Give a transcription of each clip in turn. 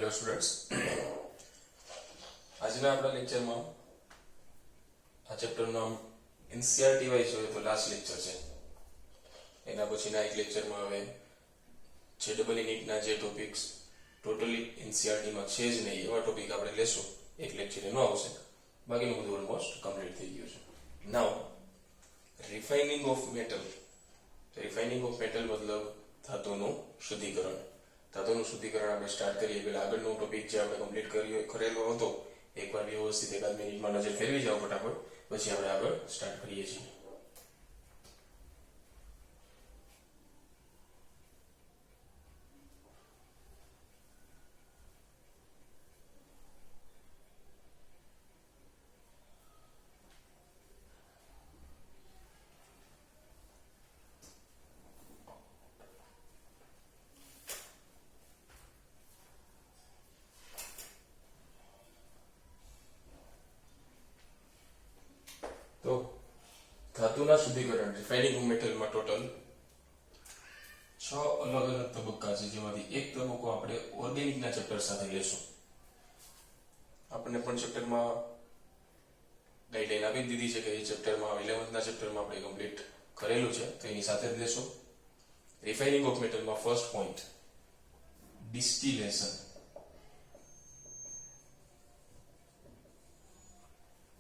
Hello students, આજના આપણા લેક્ચરમાં આ ચેપ્ટરનું નામ એનસીઈઆરટી વાઇઝ હોય તો લાસ્ટ લેક્ચર છે. એના પછીના એક લેક્ચરમાં હવે જેડબલઈ નીટના જે ટોપિક્સ ટોટલી એનસીઈઆરટીમાં છે જ નહીં એવા ટોપિક આપણે લેશું. એક લેક્ચર એનો આવશે, બાકીનું બધું ઓલમોસ્ટ કમ્પ્લીટ થઈ ગયું છે. Now refining of metal. Refining of metal મતલબ ધાતુનું શુદ્ધિકરણ. ધાતુનું શુદ્ધિકરણ આપણે સ્ટાર્ટ કરીએ પહેલા આગળનો ટોપિક જે આપણે કમ્પ્લીટ કરેલો હતો એકવાર વ્યવસ્થિત એકાદ મિનિટમાં નજર ફેરવી જાઓ ફટાફટ, પછી આપણે આગળ સ્ટાર્ટ કરીએ છીએ. તો ધાતુના શુદ્ધિકરણ રિફાઇનિંગ ઓફ મેટલમાં ટોટલ 6 અલગ અલગ તબક્કા છે, જેમાંથી એક તબક્કો આપણે ઓર્ગેનિકના ચેપ્ટર સાથે લેશું. આપણને પણ ચેપ્ટરમાં ગાઈડલાઈન આપી દીધી છે કે એ ચેપ્ટરમાં 11th ચેપ્ટરમાં આપણે કમ્પ્લીટ કરેલું છે, તો એની સાથે જ લેશું. રિફાઇનિંગ ઓફ મેટલમાં ફર્સ્ટ પોઈન્ટ ડિસ્ટિલેશન.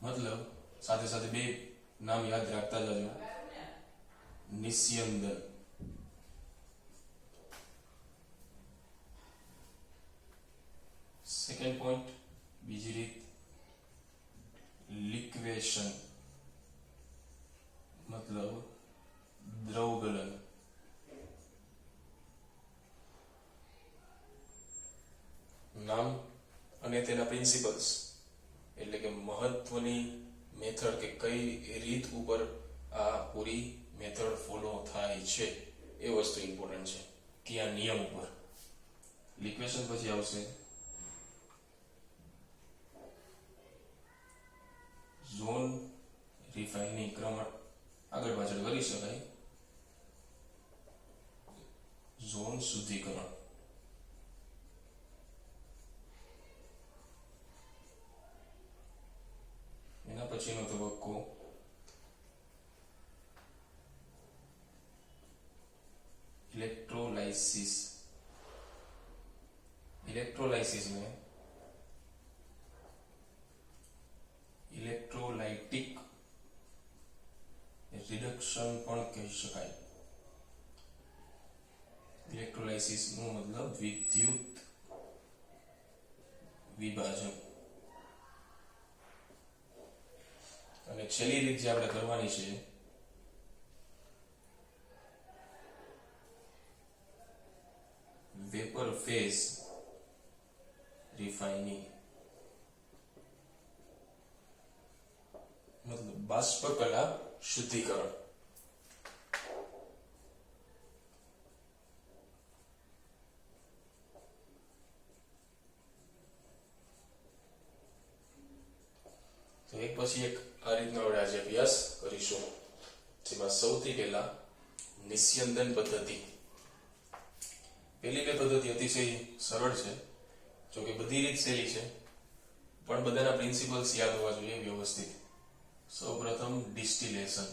મતલબ સાથે સાથે બે નામ યાદ રાખતા જજો. નિસ્યંદન. સેકન્ડ પોઈન્ટ બીજી રીત લિક્વેશન મતલબ દ્રવગલન. નામ અને તેના પ્રિન્સિપલ્સ એટલે કે મહત્વની મેથડ કે કઈ રીત ઉપર આ પૂરી મેથડ ફોલો થાય છે એ વસ્તુ ઇમ્પોર્ટન્ટ છે, કયા નિયમ ઉપર. લિક્વેશન પછી આવશે ઝોન રિફાઇનિંગ. ક્રમ આગળ પાછળ કરી શકાય. ઝોન શુદ્ધિકરણ. એના પછીનો તબક્કો इलेक्ट्रोलाइसिस. इलेक्ट्रोलाइसिस में इलेक्ट्रोलाइटिक रिडक्शन પણ કહી શકાય. ઇલેક્ટ્રોલાઇસિસ નો મતલબ વિદ્યુત વિભાજન. અને છેલ્લી રીત જે આપણે કરવાની છે વેપર ફેઝ રિફાઇનિંગ મતલબ બાષ્પકલા શુદ્ધિકરણ. તો એક પછી એક આ રીતનો આપણે આજે અભ્યાસ કરીશું, જેમાં સૌથી પહેલા નિસ્યંદન પદ્ધતિ. પહેલી બે પદ્ધતિ અતિશય સરળ છે, જો કે બધી રીત સહેલી છે, પણ બધાના પ્રિન્સિપલ્સ યાદ હોવા જોઈએ વ્યવસ્થિત. સૌપ્રથમ ડિસ્ટિલેશન.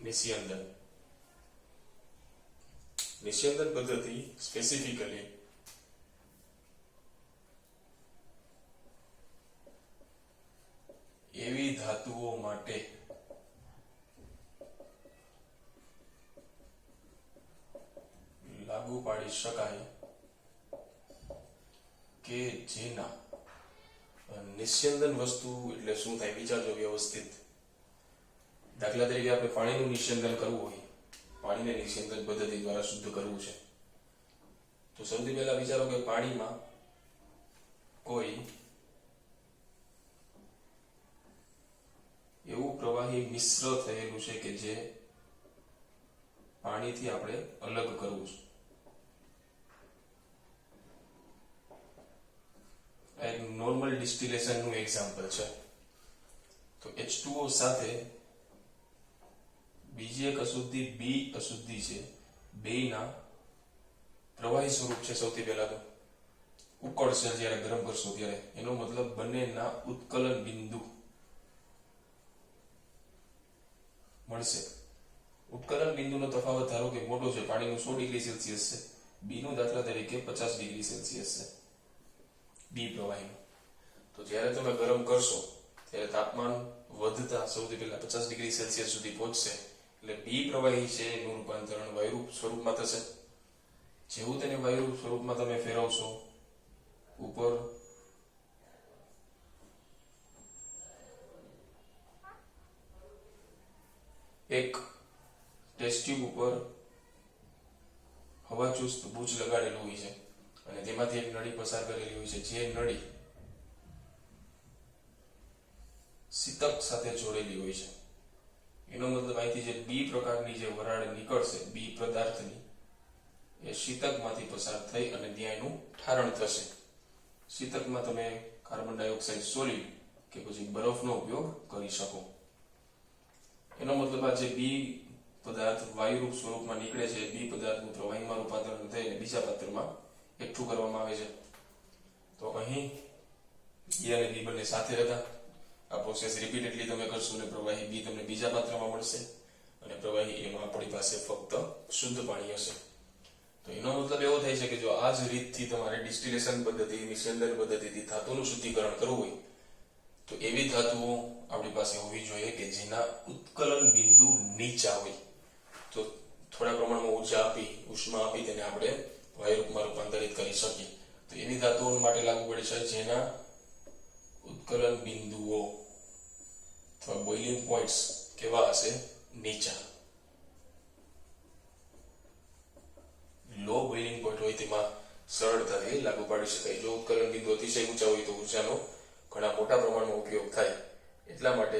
નિસ્યંદન. નિસ્યંદન પદ્ધતિ સ્પેસિફિકલી એવી ધાતુઓ માટે લાગુ પાડી શકાય કે જેના નિસ્યંદન વસ્તુ એટલે શું થાય વિચારજો વ્યવસ્થિત. દાખલા તરીકે આપણે પાણીનું નિસ્યંદન કરવું હોય, પાણીને નિસ્યંદન પદ્ધતિ દ્વારા શુદ્ધ કરવું છે, તો સૌથી પહેલા વિચારો કે પાણીમાં કોઈ એવું પ્રવાહી મિશ્ર થયેલું છે કે જે પાણીથી આપણે અલગ કરવું છે. આ એક નોર્મલ ડિસ્ટિલેશન નું એક્ઝામ્પલ છે. તો H2O સાથે બીજી એક અશુદ્ધિ બી અશુદ્ધિ છે, બેયના પ્રવાહી સ્વરૂપ છે. સૌથી પહેલા તો ઉકળશે જ્યારે ગરમ કરશો ત્યારે, એનો મતલબ બંનેના ઉત્કલન બિંદુ મળશે. ઉત્કલન બિંદુનો તફાવત ધારો કે મોટો છે, પાણીનું 100 ડિગ્રી સેલ્સિયસ છે, બીનું દાખલા તરીકે 50 ડિગ્રી સેલ્સિયસ છે, બી પ્રવાહીનું. તો જ્યારે તમે ગરમ કરશો ત્યારે તાપમાન વધતા સૌથી પહેલા 50 ડિગ્રી સેલ્સિયસ સુધી પહોંચશે, એટલે બી પ્રવાહી છે એનું રૂપાંતરણ વાયુરૂપ સ્વરૂપમાં થશે. જેવું તેને વાયુરૂપ સ્વરૂપમાં તમે ફેરવશો ઉપર એક ટેસ્ટ ટ્યુબ ઉપર હવાચુસ્ત બૂચ લગાડેલું હોય છે અને તેમાંથી એક નળી પસાર કરેલી હોય છે, જે નળી શીતક સાથે જોડેલી હોય છે. એનો મતલબ અહીંથી જે બી પ્રકારની જે વરાળ નીકળશે બી પદાર્થની, એ શીતકમાંથી પસાર થઈ અને ત્યાં એનું ઠારણ થશે. શીતકમાં તમે કાર્બન ડાયોક્સાઇડ સોલિડ કે પછી બરફનો ઉપયોગ કરી શકો. એનો મતલબ આ જે બી પદાર્થ વાયુરૂપ સ્વરૂપમાં નીકળે છે, બી પદાર્થનું પ્રવાહીમાં રૂપાંતરણ થઈને બીજા પાત્રમાં એકઠું કરવામાં આવે છે. તો અહીં એ અને બી બંને સાથે હતા. આ પ્રોસેસ રિપીટેડલી તમે કરશો અને પ્રવાહી બી તમને બીજા પાત્રમાં મળશે અને પ્રવાહી એમાં આપણી પાસે ફક્ત શુદ્ધ પાણી હશે. તો એનો મતલબ એવો થાય છે કે જો આ જ રીતથી તમારે ડિસ્ટિલેશન પદ્ધતિ, નિસ્યંદન પદ્ધતિથી ધાતુનું શુદ્ધિકરણ કરવું હોય તો એવી ધાતુઓ આપણી પાસે હોવી જોઈએ કે જેના ઉત્કલન બિંદુ નીચા હોય. તો થોડા પ્રમાણમાં ઊર્જા આપી, ઉષ્મા આપી તેને આપણે વાયુરૂપમાં રૂપાંતરિત કરી શકીએ. તો એવી ધાતુઓ માટે લાગુ પડે છે જેના ઉત્કલન બિંદુઓ અથવા બોઇલિંગ પોઈન્ટ્સ કેવા હશે? નીચા. લો બોઇલિંગ પોઈન્ટ હોય તેમાં સરળતાથી લાગુ પાડી શકાય. જો ઉત્કલન બિંદુ અતિશય ઊંચા હોય તો ઉર્જાનો ઘણા મોટા પ્રમાણમાં ઉપયોગ થાય. એટલા માટે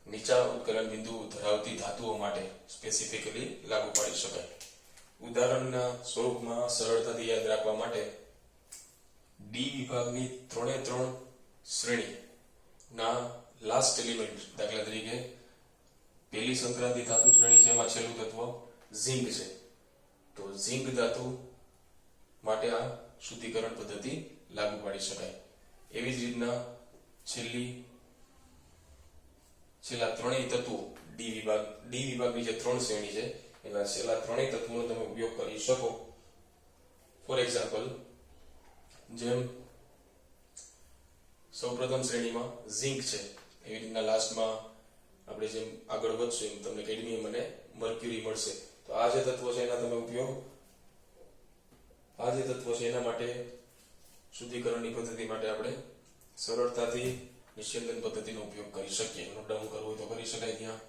નીચા ઉત્કલન બિંદુ ધરાવતી ધાતુઓ માટે સ્પેસિફિકલી લાગુ પાડી શકાય. ઉદાહરણના સ્વરૂપમાં સરળતાથી યાદ રાખવા માટે ડી વિભાગની 3 શ્રેણીના લાસ્ટ એલિમેન્ટ, દાખલા તરીકે પહેલી સંક્રાંતિ ધાતુ શ્રેણી છે, એમાં છેલ્લું તત્વ ઝિંક છે. તો ઝિંક ધાતુ માટે આ શુદ્ધિકરણ પદ્ધતિ લાગુ પાડી શકાય. એવી જ રીતના છેલ્લા ત્રણેય તત્વો ડી વિભાગની જે 3 શ્રેણી છે એના છેલ્લા ત્રણેય તત્વોનો તમે ઉપયોગ કરી શકો. ફોર એક્ઝામ્પલ, જેમ સૌપ્રથમ શ્રેણીમાં ઝિંક છે, એવી રીતના લાસ્ટમાં આપણે જેમ આગળ વધશું એમ તમને કેડમિયમ અને મર્ક્યુરી મળશે. તો આ જે તત્વો છે એના તમે ઉપયોગ એના માટે શુદ્ધિકરણની પદ્ધતિ માટે આપણે સરળતાથી નિસ્યંદન પદ્ધતિનો ઉપયોગ કરી શકીએ. નોટ ડાઉન કરવું હોય તો કરી શકાય. ત્યાં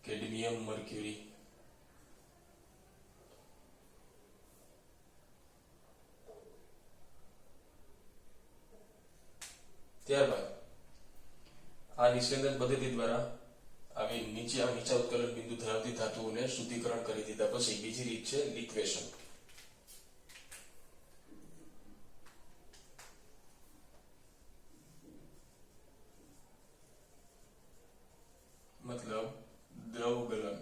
કેડમિયમ, મર્ક્યુરી. ત્યારબાદ આ નિસ્યંદન પદ્ધતિ દ્વારા આવી નીચા ઉત્કલન બિંદુ ધરાવતી ધાતુઓને શુદ્ધિકરણ કરી દીધા પછી બીજી રીત છે લિક્વેશન. મતલબ દ્રવગલન.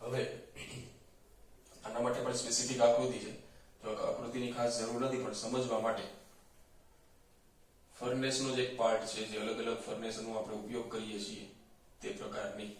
હવે આના માટે પણ સ્પેસિફિક આકૃતિ છે. તો આકૃતિની ખાસ જરૂર નથી, પણ સમજવા માટે ફર્નેસનો જ એક પાર્ટ છે, જે અલગ અલગ ફર્નેસનો આપણે ઉપયોગ કરીએ છીએ તે પ્રકારની.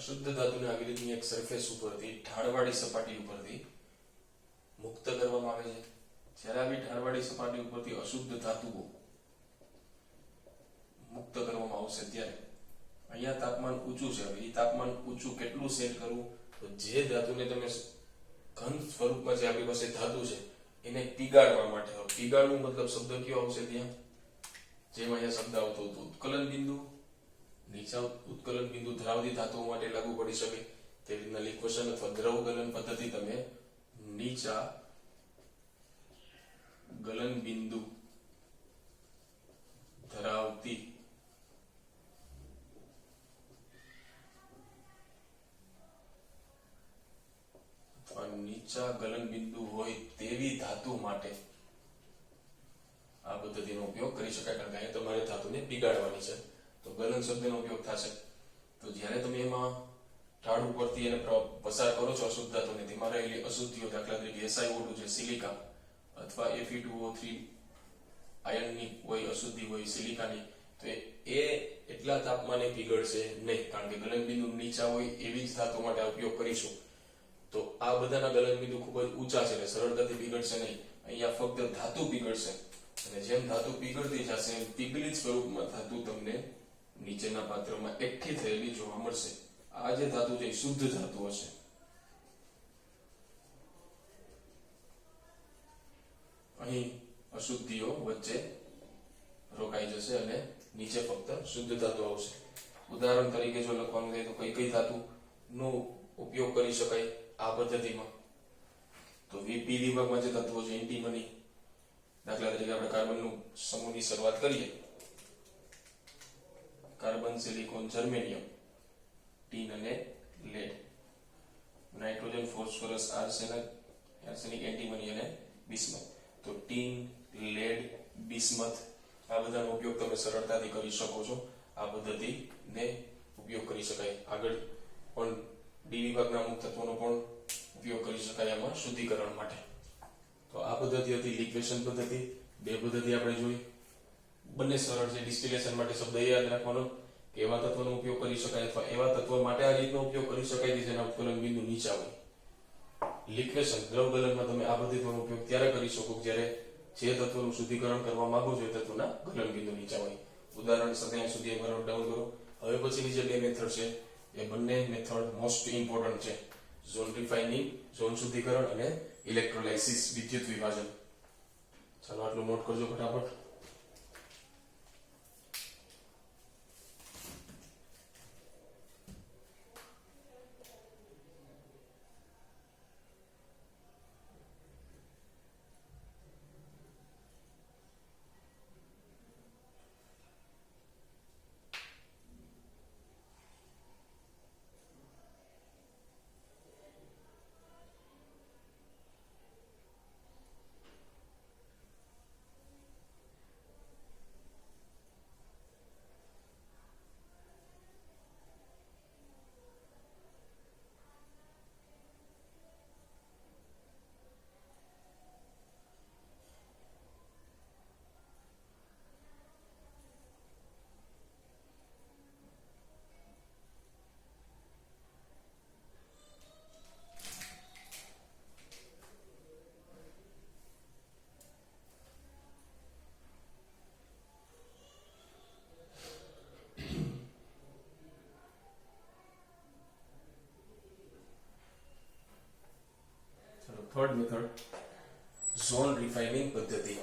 અશુદ્ધ ધાતુને આવી રીતની એક સરફેસ ઉપરથી ઢાળવાળી સપાટી ઉપરથી મુક્ત કરવામાં આવે છે. જ્યારે આવી ઢાળવાળી સપાટી ઉપરથી અશુદ્ધ ધાતુઓ મુક્ત કરવામાં આવશે ત્યારે અહીંયા તાપમાન ઊંચું છે. હવે એ તાપમાન ઊંચું કેટલું સેટ કરવું? તો જે ધાતુને તમે ઘન સ્વરૂપમાં જે આપણી પાસે ધાતુ છે એને પીગાળવા માટે, પીગાળવું મતલબ શબ્દ કયો આવશે ત્યાં? જેમ અહીંયા શબ્દ આવતો હતો ઉત્કલન બિંદુ. નીચા ઉત્કલન બિંદુ ધરાવતી ધાતુઓ માટે લાગુ પડી શકે. તે રીતના લિક્વેશન અથવા દ્રવ ગલન પદ્ધતિ તમે નીચા ગલન બિંદુ ધરાવતી અથવા નીચા ગલન બિંદુ હોય તેવી ધાતુ માટે આ પદ્ધતિનો ઉપયોગ કરી શકાય. કારણ કે અહીંયા તમારે ધાતુને પીગાળવાની છે તો ગલન શબ્દનો ઉપયોગ થશે. તો જ્યારે તમે એમાં ઢાળ ઉપરથી એને પસાર કરો છો અશુદ્ધ ધાતુને, તેમાં રહેલી અશુદ્ધિઓ, દાખલા તરીકે SiO2 છે, સિલિકા અથવા Fe2O3 આયનની કોઈ અશુદ્ધિ હોય સિલિકાની, તો એ એટલા તાપમાને પીગળશે નહીં. કારણ કે ગલન બિંદુ નીચા હોય એવી જ ધાતુ માટે આ ઉપયોગ કરીશું. તો આ બધાના ગલન બિંદુ ખૂબ જ ઊંચા છે એટલે સરળતાથી પીગળશે નહીં. અહીંયા ફક્ત ધાતુ પીગળશે અને જેમ ધાતુ પીગળતી જશે એમ પીગળિત સ્વરૂપમાં ધાતુ તમને નીચેના પાત્રમાં એકઠી થયેલી જોવા મળશે. આ જે ધાતુ છે એ શુદ્ધ ધાતુ હશે. અહીં અશુદ્ધિઓ વચ્ચે રોકાઈ જશે અને નીચે ફક્ત શુદ્ધ ધાતુ આવશે. ઉદાહરણ તરીકે જો લખવાનું થાય તો કઈ કઈ ધાતુનો ઉપયોગ કરી શકાય આ પદ્ધતિમાં? તો વીપી વિભાગમાં જે તત્વો છે એન્ટીમની, દાખલા તરીકે આપણે કાર્બનનું સમૂહની શરૂઆત કરીએ. કાર્બન, સિલિકોન, જર્મેનિયમ, ટીન અને lead. Nitrogen, phosphorus, arsenic, antimony અને બિસ્મથ. તો ટીન, લેડ, બિસ્મથ આ બધાનો ઉપયોગ તમે સરળતાથી કરી શકો છો. આ પદ્ધતિને ઉપયોગ કરી શકાય. આગળ પણ ડી વિભાગના અમુક તત્વોનો પણ ઉપયોગ કરી શકાય આમાં શુદ્ધિકરણ માટે. તો આ પદ્ધતિ હતી લિક્વેશન પદ્ધતિ. બે પદ્ધતિ આપણે જોઈ, બંને સરળ છે. ડિસ્ટિલેશન માટે શબ્દ યાદ રાખવાનો કે એવા તત્વોનો ઉપયોગ કરી શકાય અથવા એવા તત્વ માટે આ રીતનો ઉપયોગ કરી શકાય કે જેના ઉત્કલન બિંદુ નીચા હોય. લિક્વેશન દ્રવ ગલનમાં તમે આ પદ્ધતિનો ઉપયોગ ત્યારે કરી શકો જ્યારે જે તત્વનું શુદ્ધિકરણ કરવા માંગો છો એ તત્વના ગલન બિંદુ નીચા હોય. ઉદાહરણ સાથે અહીં સુધી નોટ ડાઉન કરો. હવે પછીની જે બે મેથડ છે એ બંને મેથડ મોસ્ટ ઇમ્પોર્ટન્ટ છે. ઝોન રિફાઇનિંગ, ઝોન શુદ્ધિકરણ અને ઇલેક્ટ્રોલાઇસિસ, વિદ્યુત વિભાજન. ચાલો આટલું નોટ કરજો ફટાફટ. થર્ડ મેથડ ઝોન રિફાઇનિંગ પદ્ધતિ.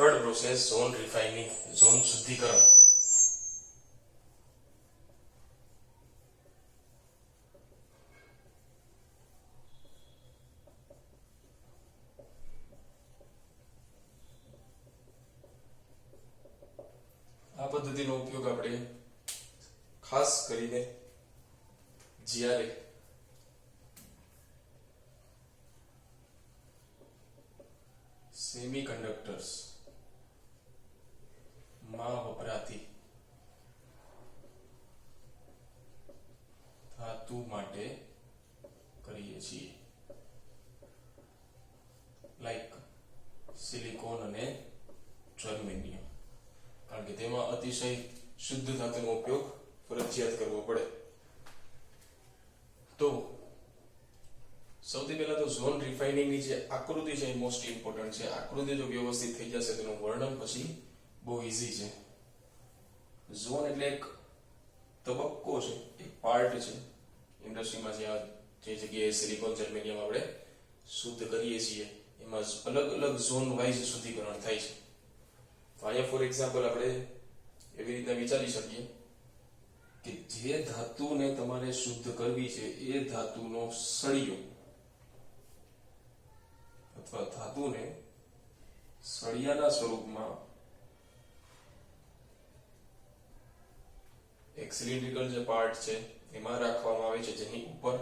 Third process zone refining, zone શુદ્ધિકરણ. આ પદ્ધતિનો ઉપયોગ આપણે ખાસ કરીને જ્યારે સેમિકન્ડક્ટર્સ માં વપરાતી ધાતુ માટે કરીએ છીએ, લાઈક સિલિકોન અને જર્મેનિયમ, કારણ કે તેમાં અતિશય શુદ્ધ ધાતુનો ઉપયોગ ફરજિયાત કરવો પડે. તો સૌથી પહેલા તો ઝોન રિફાઇનિંગ ની જે આકૃતિ છે એ મોસ્ટ ઇમ્પોર્ટન્ટ છે. આકૃતિ જો વ્યવસ્થિત થઈ જશે તેનું વર્ણન પછી બહુ ઈઝી છે. ઝોન એટલે એક તબક્કો છે, એક પાર્ટ છે ઇન્ડસ્ટ્રીમાં. જે જગ્યાએ સિલિકોન જર્મેનિયમ આપણે શુદ્ધ કરીએ છીએ એમાં અલગ અલગ ઝોન વાઇઝ શુદ્ધિકરણ થાય છે. તો અહીંયા ફોર એક્ઝામ્પલ આપણે એવી રીતના વિચારી શકીએ કે જે ધાતુને તમારે શુદ્ધ કરવી છે એ ધાતુનો સળિયો અથવા ધાતુને સળિયાના સ્વરૂપમાં એક સિલિન્ડ્રિકલ જે પાર્ટ છે એમાં રાખવામાં આવે છે, જેની ઉપર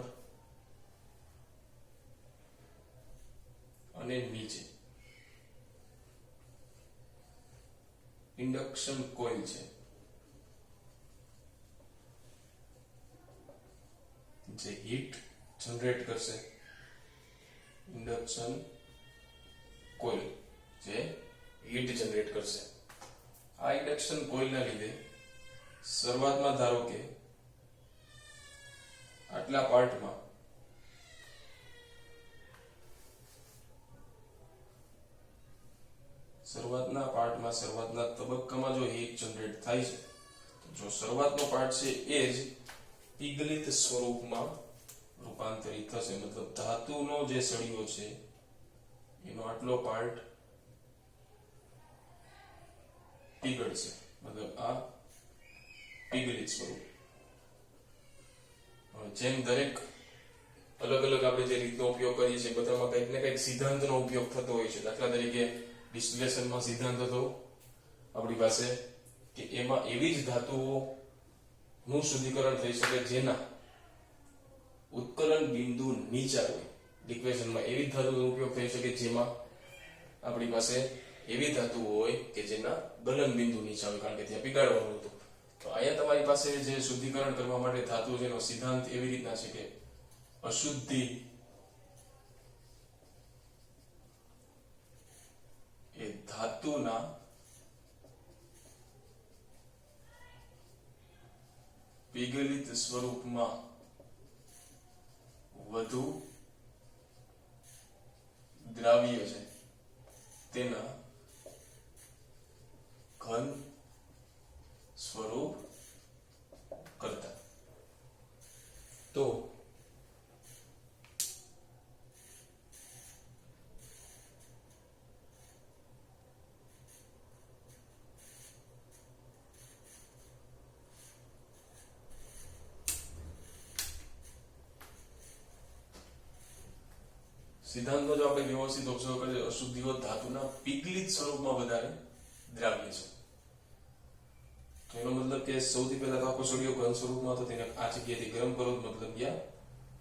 અને નીચે ઇન્ડક્શન કોઇલ છે, જે હીટ જનરેટ કરશે. ઇન્ડક્શન કોઇલ જે હીટ જનરેટ કરશે. આ ઇન્ડક્શન કોઇલના લીધે શરૂઆતમાં ધારો કે આટલા પાર્ટમાં શરૂઆતના તબક્કામાં જો હીટ જનરેટ થાય છે તો જો શરૂઆતનો પાર્ટ છે એ જ પીગલિત સ્વરૂપમાં રૂપાંતરિત થશે. મતલબ ધાતુનો જે સળિયો છે એનો આટલો પાર્ટ પીગળશે, મતલબ આ પીગલિત સ્વરૂપ. જેમ દરેક અલગ અલગ આપણે જે રીતનો ઉપયોગ કરીએ છીએ બધામાં કંઈક ને કંઈક સિદ્ધાંતનો ઉપયોગ થતો હોય છે. દાખલા તરીકે ડિસ્ટિલેશનમાં સિદ્ધાંત હતો આપણી પાસે કે એમાં એવી જ ધાતુઓનું શુદ્ધિકરણ થઈ શકે જેના ઉત્કલન બિંદુ નીચા હોય. લિક્વેશનમાં એવી ધાતુનો ઉપયોગ થઈ શકે જેમાં આપણી પાસે એવી ધાતુ હોય કે જેના ગલન બિંદુ નીચા હોય, કારણ કે ત્યાં પીગાળવાનું હતું. તો અહીંયા તમારી પાસે જે શુદ્ધિકરણ કરવા માટે ધાતુ છે એનો સિદ્ધાંત એવી રીતના છે કે અશુદ્ધિ એ ધાતુના પીગલિત સ્વરૂપમાં વધુ દ્રાવ્ય છે તેના ઘન સ્વરૂપ કરતા. તો સિદ્ધાંતનો જો આપણે વ્યવસ્થિત ઓબ્ઝર્વ કરીએ, અશુદ્ધિઓ ધાતુના પીગલિત સ્વરૂપમાં વધારે દ્રાવ્ય છે. તો એનો મતલબ કે સૌથી પહેલા તો આખો સળિયો ઘન સ્વરૂપમાં હતો, તેને આ જગ્યાએથી ગરમ કરો મતલબ ત્યાં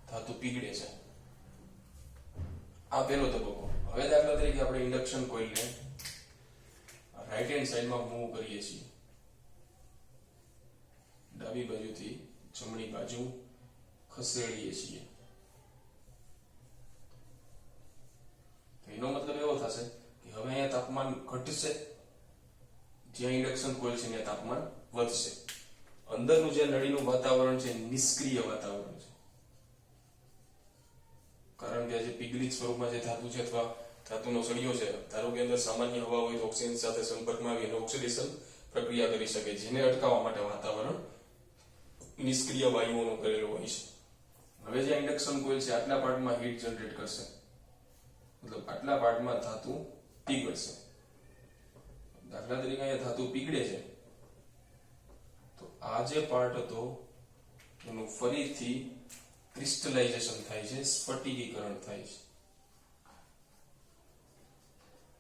ધાતુ પીગળે છે. આ પહેલો તબક્કો. હવે દાખલા તરીકે આપણે ઇન્ડક્શન કોઇલને રાઈટ હેન્ડ સાઈડમાં મૂવ કરીએ છીએ, ડાબી બાજુથી જમણી બાજુ ખસેડીએ છીએ. એનો મતલબ એવો થશે કે હવે અહીંયા તાપમાન ઘટશે, જ્યાં ઇન્ડક્શન કોઇલ છે ત્યાં તાપમાન વધશે. અંદરનું જે નળીનું વાતાવરણ છે નિષ્ક્રિય વાતાવરણ છે, કારણ કે જે પીગલિત સ્વરૂપમાં જે ધાતુ છે અથવા ધાતુનો સળિયો છે, ધારો કે અંદર સામાન્ય હવા હોય તો ઓક્સિજન સાથે સંપર્કમાં આવીને ઓક્સિડેશન પ્રક્રિયા કરી શકે, જેને અટકાવવા માટે વાતાવરણ નિષ્ક્રિય વાયુઓનો કરેલો હોય છે. હવે જે ઇન્ડક્શન કોઇલ છે આટલા પાર્ટમાં હીટ જનરેટ કરશે, મતલબ આટલા પાર્ટમાં ધાતુ પીગળશે. દાખલા તરીકે અહીંયા ધાતુ પીગળે છે તો આ જે પાર્ટ હતો એનું ફરીથી ક્રિસ્ટલાઇઝેશન થાય છે, સ્ફટિકીકરણ થાય છે,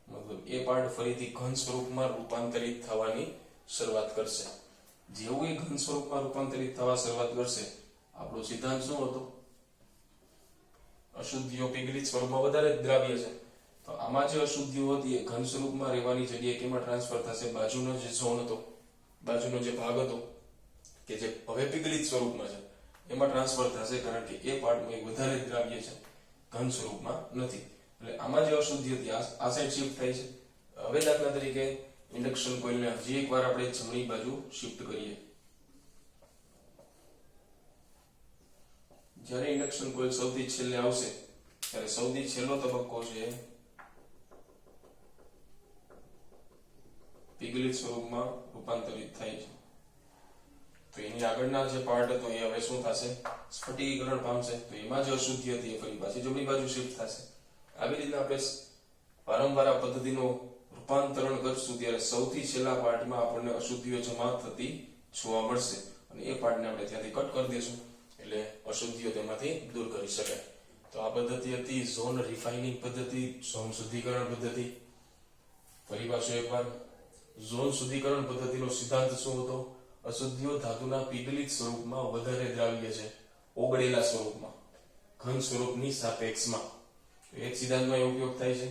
મતલબ એ પાર્ટ ફરીથી ઘન સ્વરૂપમાં રૂપાંતરિત થવાની શરૂઆત કરશે. જેવું એ ઘન સ્વરૂપમાં રૂપાંતરિત થવા શરૂઆત કરશે, આપણો સિદ્ધાંત શું હતો? અશુદ્ધિઓ પીગળિત સ્વરૂપમાં વધારે દ્રાવ્ય છે, તો આમાં જે અશુદ્ધિઓ હતી એ ઘન સ્વરૂપમાં રહેવાની જગ્યાએ કેમાં ટ્રાન્સફર થશે? બાજુનો જે ઝોન હતો, બાજુનો જે ભાગ હતો કે જે હવે પીગળિત સ્વરૂપમાં છે એમાં ટ્રાન્સફર થશે, કારણ કે એ પાર્ટમાં વધારે દ્રાવ્ય છે, ઘન સ્વરૂપમાં નથી. એટલે આમાં જે અશુદ્ધિ હતી આ સાઈડ શિફ્ટ થાય છે. હવે દાખલા તરીકે ઇન્ડક્શન કોઇલને હજી એકવાર આપણે જમણી બાજુ શિફ્ટ કરીએ. જ્યારે ઇન્ડક્શન કોઇલ સૌથી છેલ્લે આવશે ત્યારે સૌથી છેલ્લો તબક્કો છે પીગળિત સ્વરૂપમાં રૂપાંતરિત થાય છે. તો એની આગળના જે પાર્ટ હતો એ હવે શું થશે? સ્ફટિકીકરણ પામશે. તો એમાં જે અશુદ્ધિ હતી એ ફરી પાછી જમણી બાજુ શિફ્ટ થશે. આવી રીતે આપણે વારંવાર આ પદ્ધતિનો રૂપાંતરણ કરશું ત્યારે સૌથી છેલ્લા પાર્ટમાં આપણને અશુદ્ધિઓ જમા થતી જોવા મળશે અને એ પાર્ટને આપણે ત્યાંથી કટ કરી દઈશું એટલે અશુદ્ધિઓ તેમાંથી દૂર કરી શકાય. તો આ પદ્ધતિ હતી ઝોન રિફાઇનિંગ પદ્ધતિ, ઝોન શુદ્ધિકરણ પદ્ધતિ. ફરી પાછું એકવાર, ઝોન શુદ્ધિકરણ પદ્ધતિનો સિદ્ધાંત શું હતો? અશુદ્ધિઓ ધાતુના પીગળિત સ્વરૂપમાં વધારે દ્રાવ્ય છે, ઓગળેલા સ્વરૂપમાં, ઘન સ્વરૂપની સાપેક્ષમાં. એક સિદ્ધાંતમાં એ ઉપયોગ થાય છે.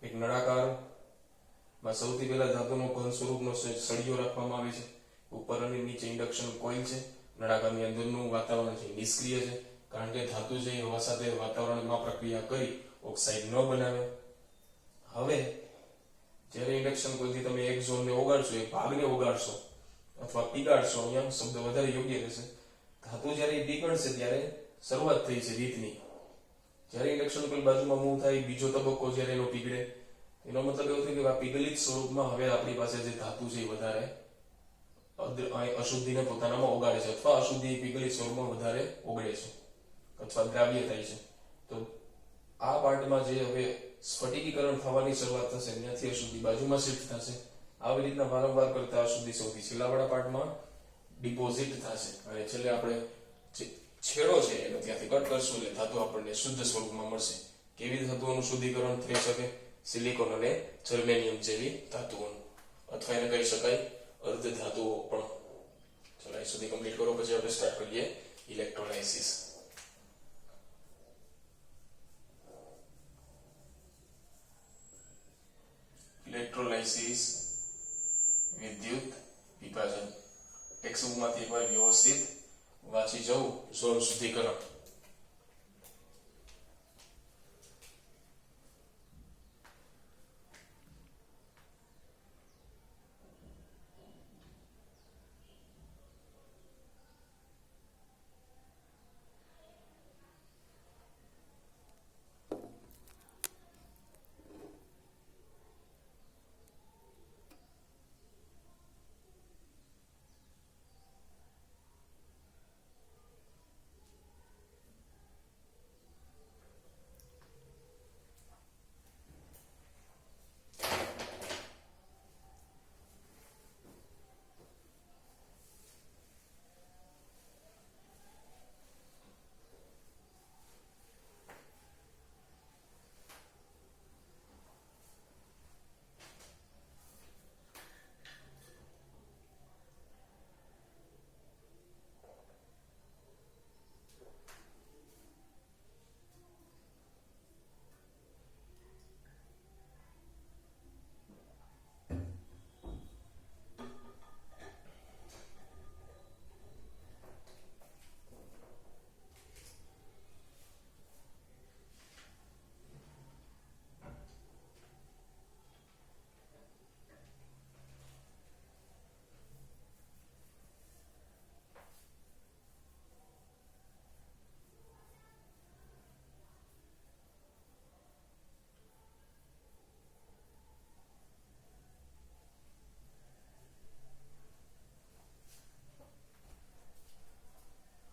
એક નળાકારમાં સૌથી પહેલા ધાતુનો ઘન સ્વરૂપનો સળિયો રાખવામાં આવે છે, ઉપર અને નીચે ઇન્ડક્શન કોઇલ છે. નળાકારની અંદરનું વાતાવરણ છે નિષ્ક્રિય છે, કારણ કે ધાતુ છે એ હવા સાથે વાતાવરણમાં પ્રક્રિયા કરી ઓક્સાઇડ ન બનાવે. હવે જ્યારે ઇન્ડક્શન કોઇલથી તમે એક ઝોનને ઓગાળશો, એક ભાગને ઓગાળશો અથવા પીગાળશો, અહીંયા શબ્દ વધારે યોગ્ય રહેશે. ધાતુ જ્યારે પીગળશે ત્યારે શરૂઆત થઈ છે રીતની. જ્યારે ઇન્ડક્શન કોઇલ બાજુમાં મૂવ થાય, બીજો તબક્કો જ્યારે એનો પીગળે, એનો મતલબ એવો થાય કે આ પીગળિત સ્વરૂપમાં હવે આપણી પાસે જે ધાતુ છે એ વધારે અશુદ્ધિને પોતાનામાં ઓગાળે છે, અથવા અશુદ્ધિ પીગળિત સ્વરૂપમાં વધારે ઓગળે છે અથવા દ્રાવ્ય થાય છે. તો આ પાર્ટમાં જે હવે સ્ફટિકીકરણ થવાની શરૂઆત થશે, ત્યાંથી અશુદ્ધિ બાજુમાં શિફ્ટ થશે. આવી રીતના વારંવાર કરતા અશુદ્ધિ સૌથી છેલ્લાવાળા પાર્ટમાં ડિપોઝિટ થશે અને છેલ્લે આપણે જે છેડો છે એનો ત્યાંથી કટ કરશું એટલે ધાતુ આપણને શુદ્ધ સ્વરૂપમાં મળશે. કેવી ધાતુઓનું શુદ્ધિકરણ થઈ શકે? સિલિકોન અને જર્મેનિયમ જેવી ધાતુઓનું, અથવા એને કહી શકાય અર્ધ ધાતુઓ પણ. ચલો અહીં સુધી કમ્પ્લીટ કરો, પછી આપણે સ્ટાર્ટ કરીએ ઇલેક્ટ્રોલાઇસિસ. ઇલેક્ટ્રોલાઇસિસ વિદ્યુત વિભાજન. ટેક્સ્ટબુકમાંથી એકવાર વ્યવસ્થિત વાંચી જવું. ઝોન શુદ્ધિકરણ.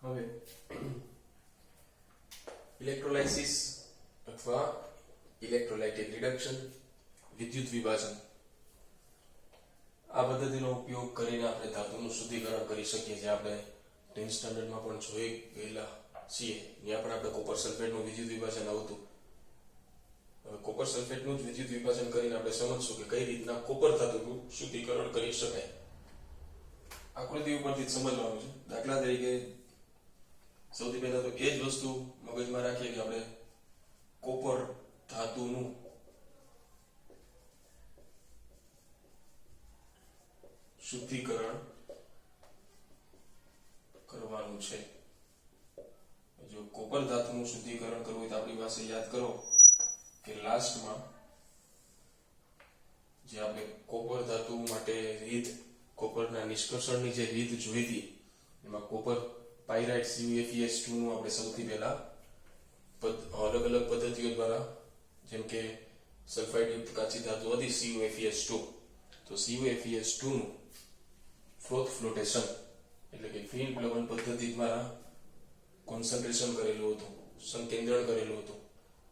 હવે ઇલેક્ટ્રોલાઇસિસ અથવા ઇલેક્ટ્રોલાઇટિક રિડક્શન, વિદ્યુત વિભાજન. આ પદ્ધતિનો ઉપયોગ કરીને આપણે ધાતુનું શુદ્ધિકરણ કરી શકીએ છીએ. આપણે 10th સ્ટાન્ડર્ડમાં પણ જોઈ ગયેલા છીએ. ત્યાં પણ આપણે કોપર સલ્ફેટનું વિદ્યુત વિભાજન આવતું. હવે કોપર સલ્ફેટનું જ વિદ્યુત વિભાજન કરીને આપણે સમજશું કે કઈ રીતના કોપર ધાતુનું શુદ્ધિકરણ કરી શકાય. આકૃતિ ઉપરથી જ સમજવાનું છે. દાખલા તરીકે સૌથી પહેલા તો એ જ વસ્તુ મગજમાં રાખીએ કે આપણે કોપર ધાતુનું શુદ્ધિકરણ કરવાનું છે. જો કોપર ધાતુનું શુદ્ધિકરણ કરવું હોય તો આપણી પાસે યાદ કરો કે લાસ્ટમાં જે આપણે કોપર ધાતુ માટે રીત, કોપરના નિષ્કર્ષણની જે રીત જોઈ હતી, એમાં કોપર પાયરાઇટ CuFeS2 નું આપણે સૌથી પહેલા અલગ અલગ પદ્ધતિઓ દ્વારા, જેમ કે સલ્ફાઇડ યુક્ત કાચી ધાતુ હતી CuFeS2, તો CuFeS2 નું ફ્રોથ ફ્લોટેશન એટલે કે ફિન પ્લવન પદ્ધતિ દ્વારા કોન્સન્ટ્રેશન કરેલું હતું, સંકેન્દ્રણ કરેલું હતું.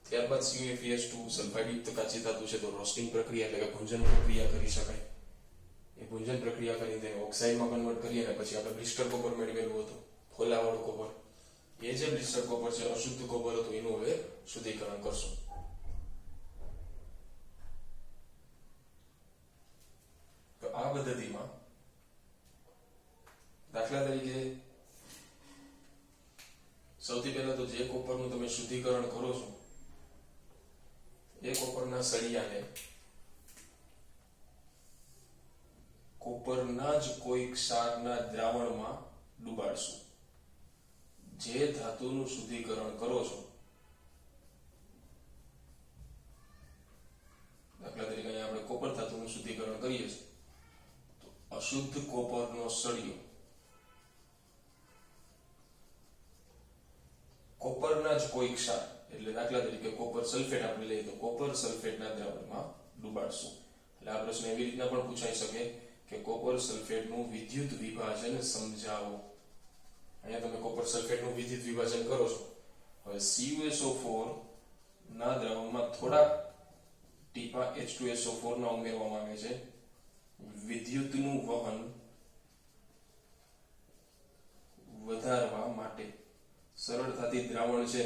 ત્યારબાદ CuFeS2 સલ્ફાઇડ યુક્ત કાચી ધાતુ છે તો રોસ્ટિંગ પ્રક્રિયા એટલે કે ભૂંજન પ્રક્રિયા કરી શકાય. એ ભૂંજન પ્રક્રિયા કરી તેને ઓક્સાઇડમાં કન્વર્ટ કરી અને પછી આપણે બ્લિસ્ટર કોપર મેળવેલું હતું, ફોલાવાળું કોપર. એ જે બ્લિસ્ટર કોપર છે, અશુદ્ધ કોપર હતું, એનું હવે શુદ્ધિકરણ કરશું. તો આ પદ્ધતિમાં દાખલા તરીકે સૌથી પહેલા તો જે કોપરનું તમે શુદ્ધિકરણ કરો છો એ કોપરના સળિયાને કોપરના જ કોઈ ક્ષારના દ્રાવણમાં ડુબાડશું. જે ધાતુનું શુદ્ધિકરણ કરો છો, દાખલા તરીકે અહીંયા આપણે કોપર ધાતુનું શુદ્ધિકરણ કરીએ છીએ તો અશુદ્ધ કોપરનો સળિયો કોપરના જ કોઈ ક્ષાર એટલે દાખલા તરીકે કોપર સલ્ફેટ આપણે લઈએ તો કોપર સલ્ફેટના દ્રાવણમાં ડુબાડશું. એટલે આ પ્રશ્ન એવી રીતના પણ પૂછાઈ શકે કે કોપર સલ્ફેટનું વિદ્યુત વિભાજન સમજાવો. અહીંયા તમે કોપર સલ્ફેટનું વિદ્યુત વિભાજન કરો છો. હવે CuSO4 ના દ્રાવણમાં થોડા ટીપા H2SO4 ના ઉમેરવામાં આવે છે વિદ્યુતનું વહન વધારવા માટે. સરળતાથી દ્રાવણ છે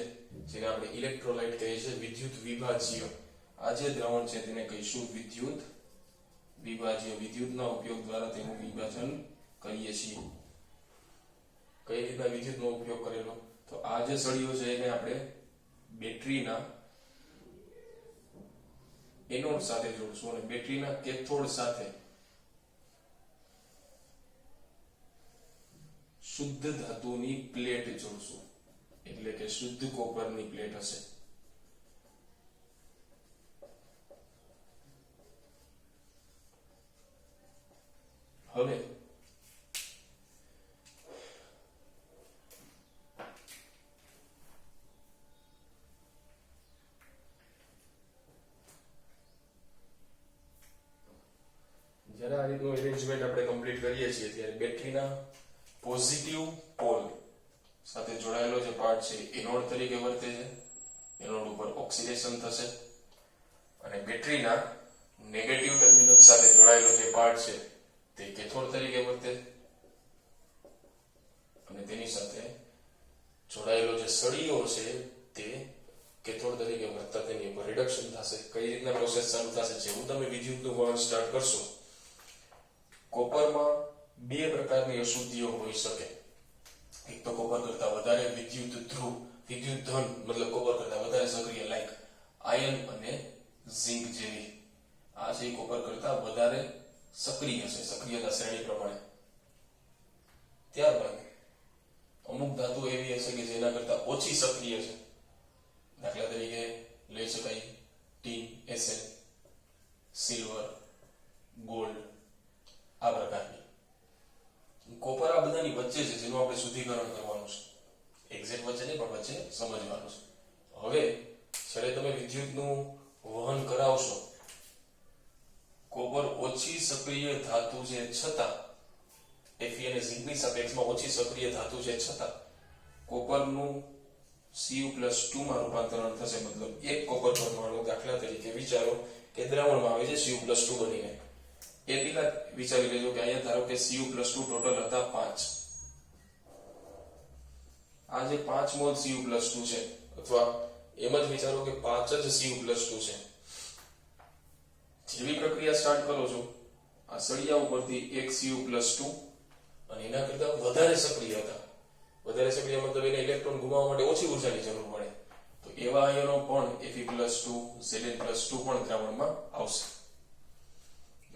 જેને આપણે ઇલેક્ટ્રોલાઇટ કહીએ છીએ, વિદ્યુત વિભાજ્ય, આ જે દ્રાવણ છે તેને કહીશું વિદ્યુત વિભાજ્ય. વિદ્યુતના ઉપયોગ દ્વારા તેનું વિભાજન કરીએ છીએ. કઈ રીતના વિદ્યુતનો ઉપયોગ કરેલો? તો આ જે સળિયો છે એને આપણે બેટરીના એનોડ સાથે જોડશું અને બેટરીના કેથોડ સાથે શુદ્ધ ધાતુની પ્લેટ જોડશું, એટલે કે શુદ્ધ કોપરની પ્લેટ હશે. હવે જ્યારે આ રીતનું એરેન્જમેન્ટ આપણે કમ્પ્લીટ કરીએ છીએ ત્યારે બેટરીના પોઝિટિવ પોલ સાથે જોડાયેલો જે પાર્ટ છે એનોડ તરીકે વર્તે છે. એનોડ ઉપર ઓક્સિડેશન થશે અને બેટરીના નેગેટિવ ટર્મિનલ સાથે જોડાયેલો જે પાર્ટ છે તે કેથોડ તરીકે વર્તે અને તેની સાથે જોડાયેલો જે સળિયો છે તે કેથોડ તરીકે વર્તતા તેની ઉપર રિડક્શન થશે. કઈ રીતના પ્રોસેસ ચાલુ થશે? જેવું તમે વિદ્યુતનું વહન સ્ટાર્ટ કરશો, કોપરમાં બે પ્રકારની અશુદ્ધિઓ હોઈ શકે. એક તો કોપર કરતા વધારે વિદ્યુત ધ્રુવ, વિદ્યુત ધન મતલબ કોપર કરતા વધારે સક્રિય, લાઈક આયન અને ઝિંક જેવી. આ છે કોપર કરતા વધારે સક્રિય છે સક્રિયતા શ્રેણી પ્રમાણે. ત્યારબાદ અમુક ધાતુ એવી હશે કે જેના કરતા ઓછી સક્રિય છે. દાખલા તરીકે લઈ શકાય ટીન, એસએલ, સિલ્વર, ગોલ્ડ, આ પ્રકારની. કોપર આ બધાની વચ્ચે છે જેનું આપણે શુદ્ધિકરણ કરવાનું છે. એક્ઝેક્ટ વચ્ચે નહીં પણ વચ્ચે સમજવાનું છે. હવે જ્યારે તમે વિદ્યુતનું વહન કરાવશો, કોપર ઓછી સક્રિય ધાતુ છે છતાં, Fe અને ઝિંકની સાપેક્ષમાં ઓછી સક્રિય ધાતુ છે છતાં કોપરનું Cu+2 માં રૂપાંતરણ થશે. મતલબ એક કોપર પરમાણુ દાખલા તરીકે વિચારો કે દ્રાવણમાં આવે છે Cu+2 બનીને, એ પેલા વિચારી લેજો કે અહીંયા ધારો કે Cu+2 ટોટલ હતા 5. આ જે 5 મોલ Cu+2 છે, અથવા એમ જ વિચારો કે 5 જ Cu+2 છે. જેવી પ્રક્રિયા સ્ટાર્ટ કરો છો, આ સળિયા ઉપરથી એક Cu+2 અને એના કરતા વધારે સક્રિય હતા. વધારે સક્રિય મતલબ એને ઇલેક્ટ્રોન ગુમાવવા માટે ઓછી ઉર્જાની જરૂર પડે, તો એવા આયનો પણ Fe+2 Zn+2 પણ દ્રાવણમાં આવશે.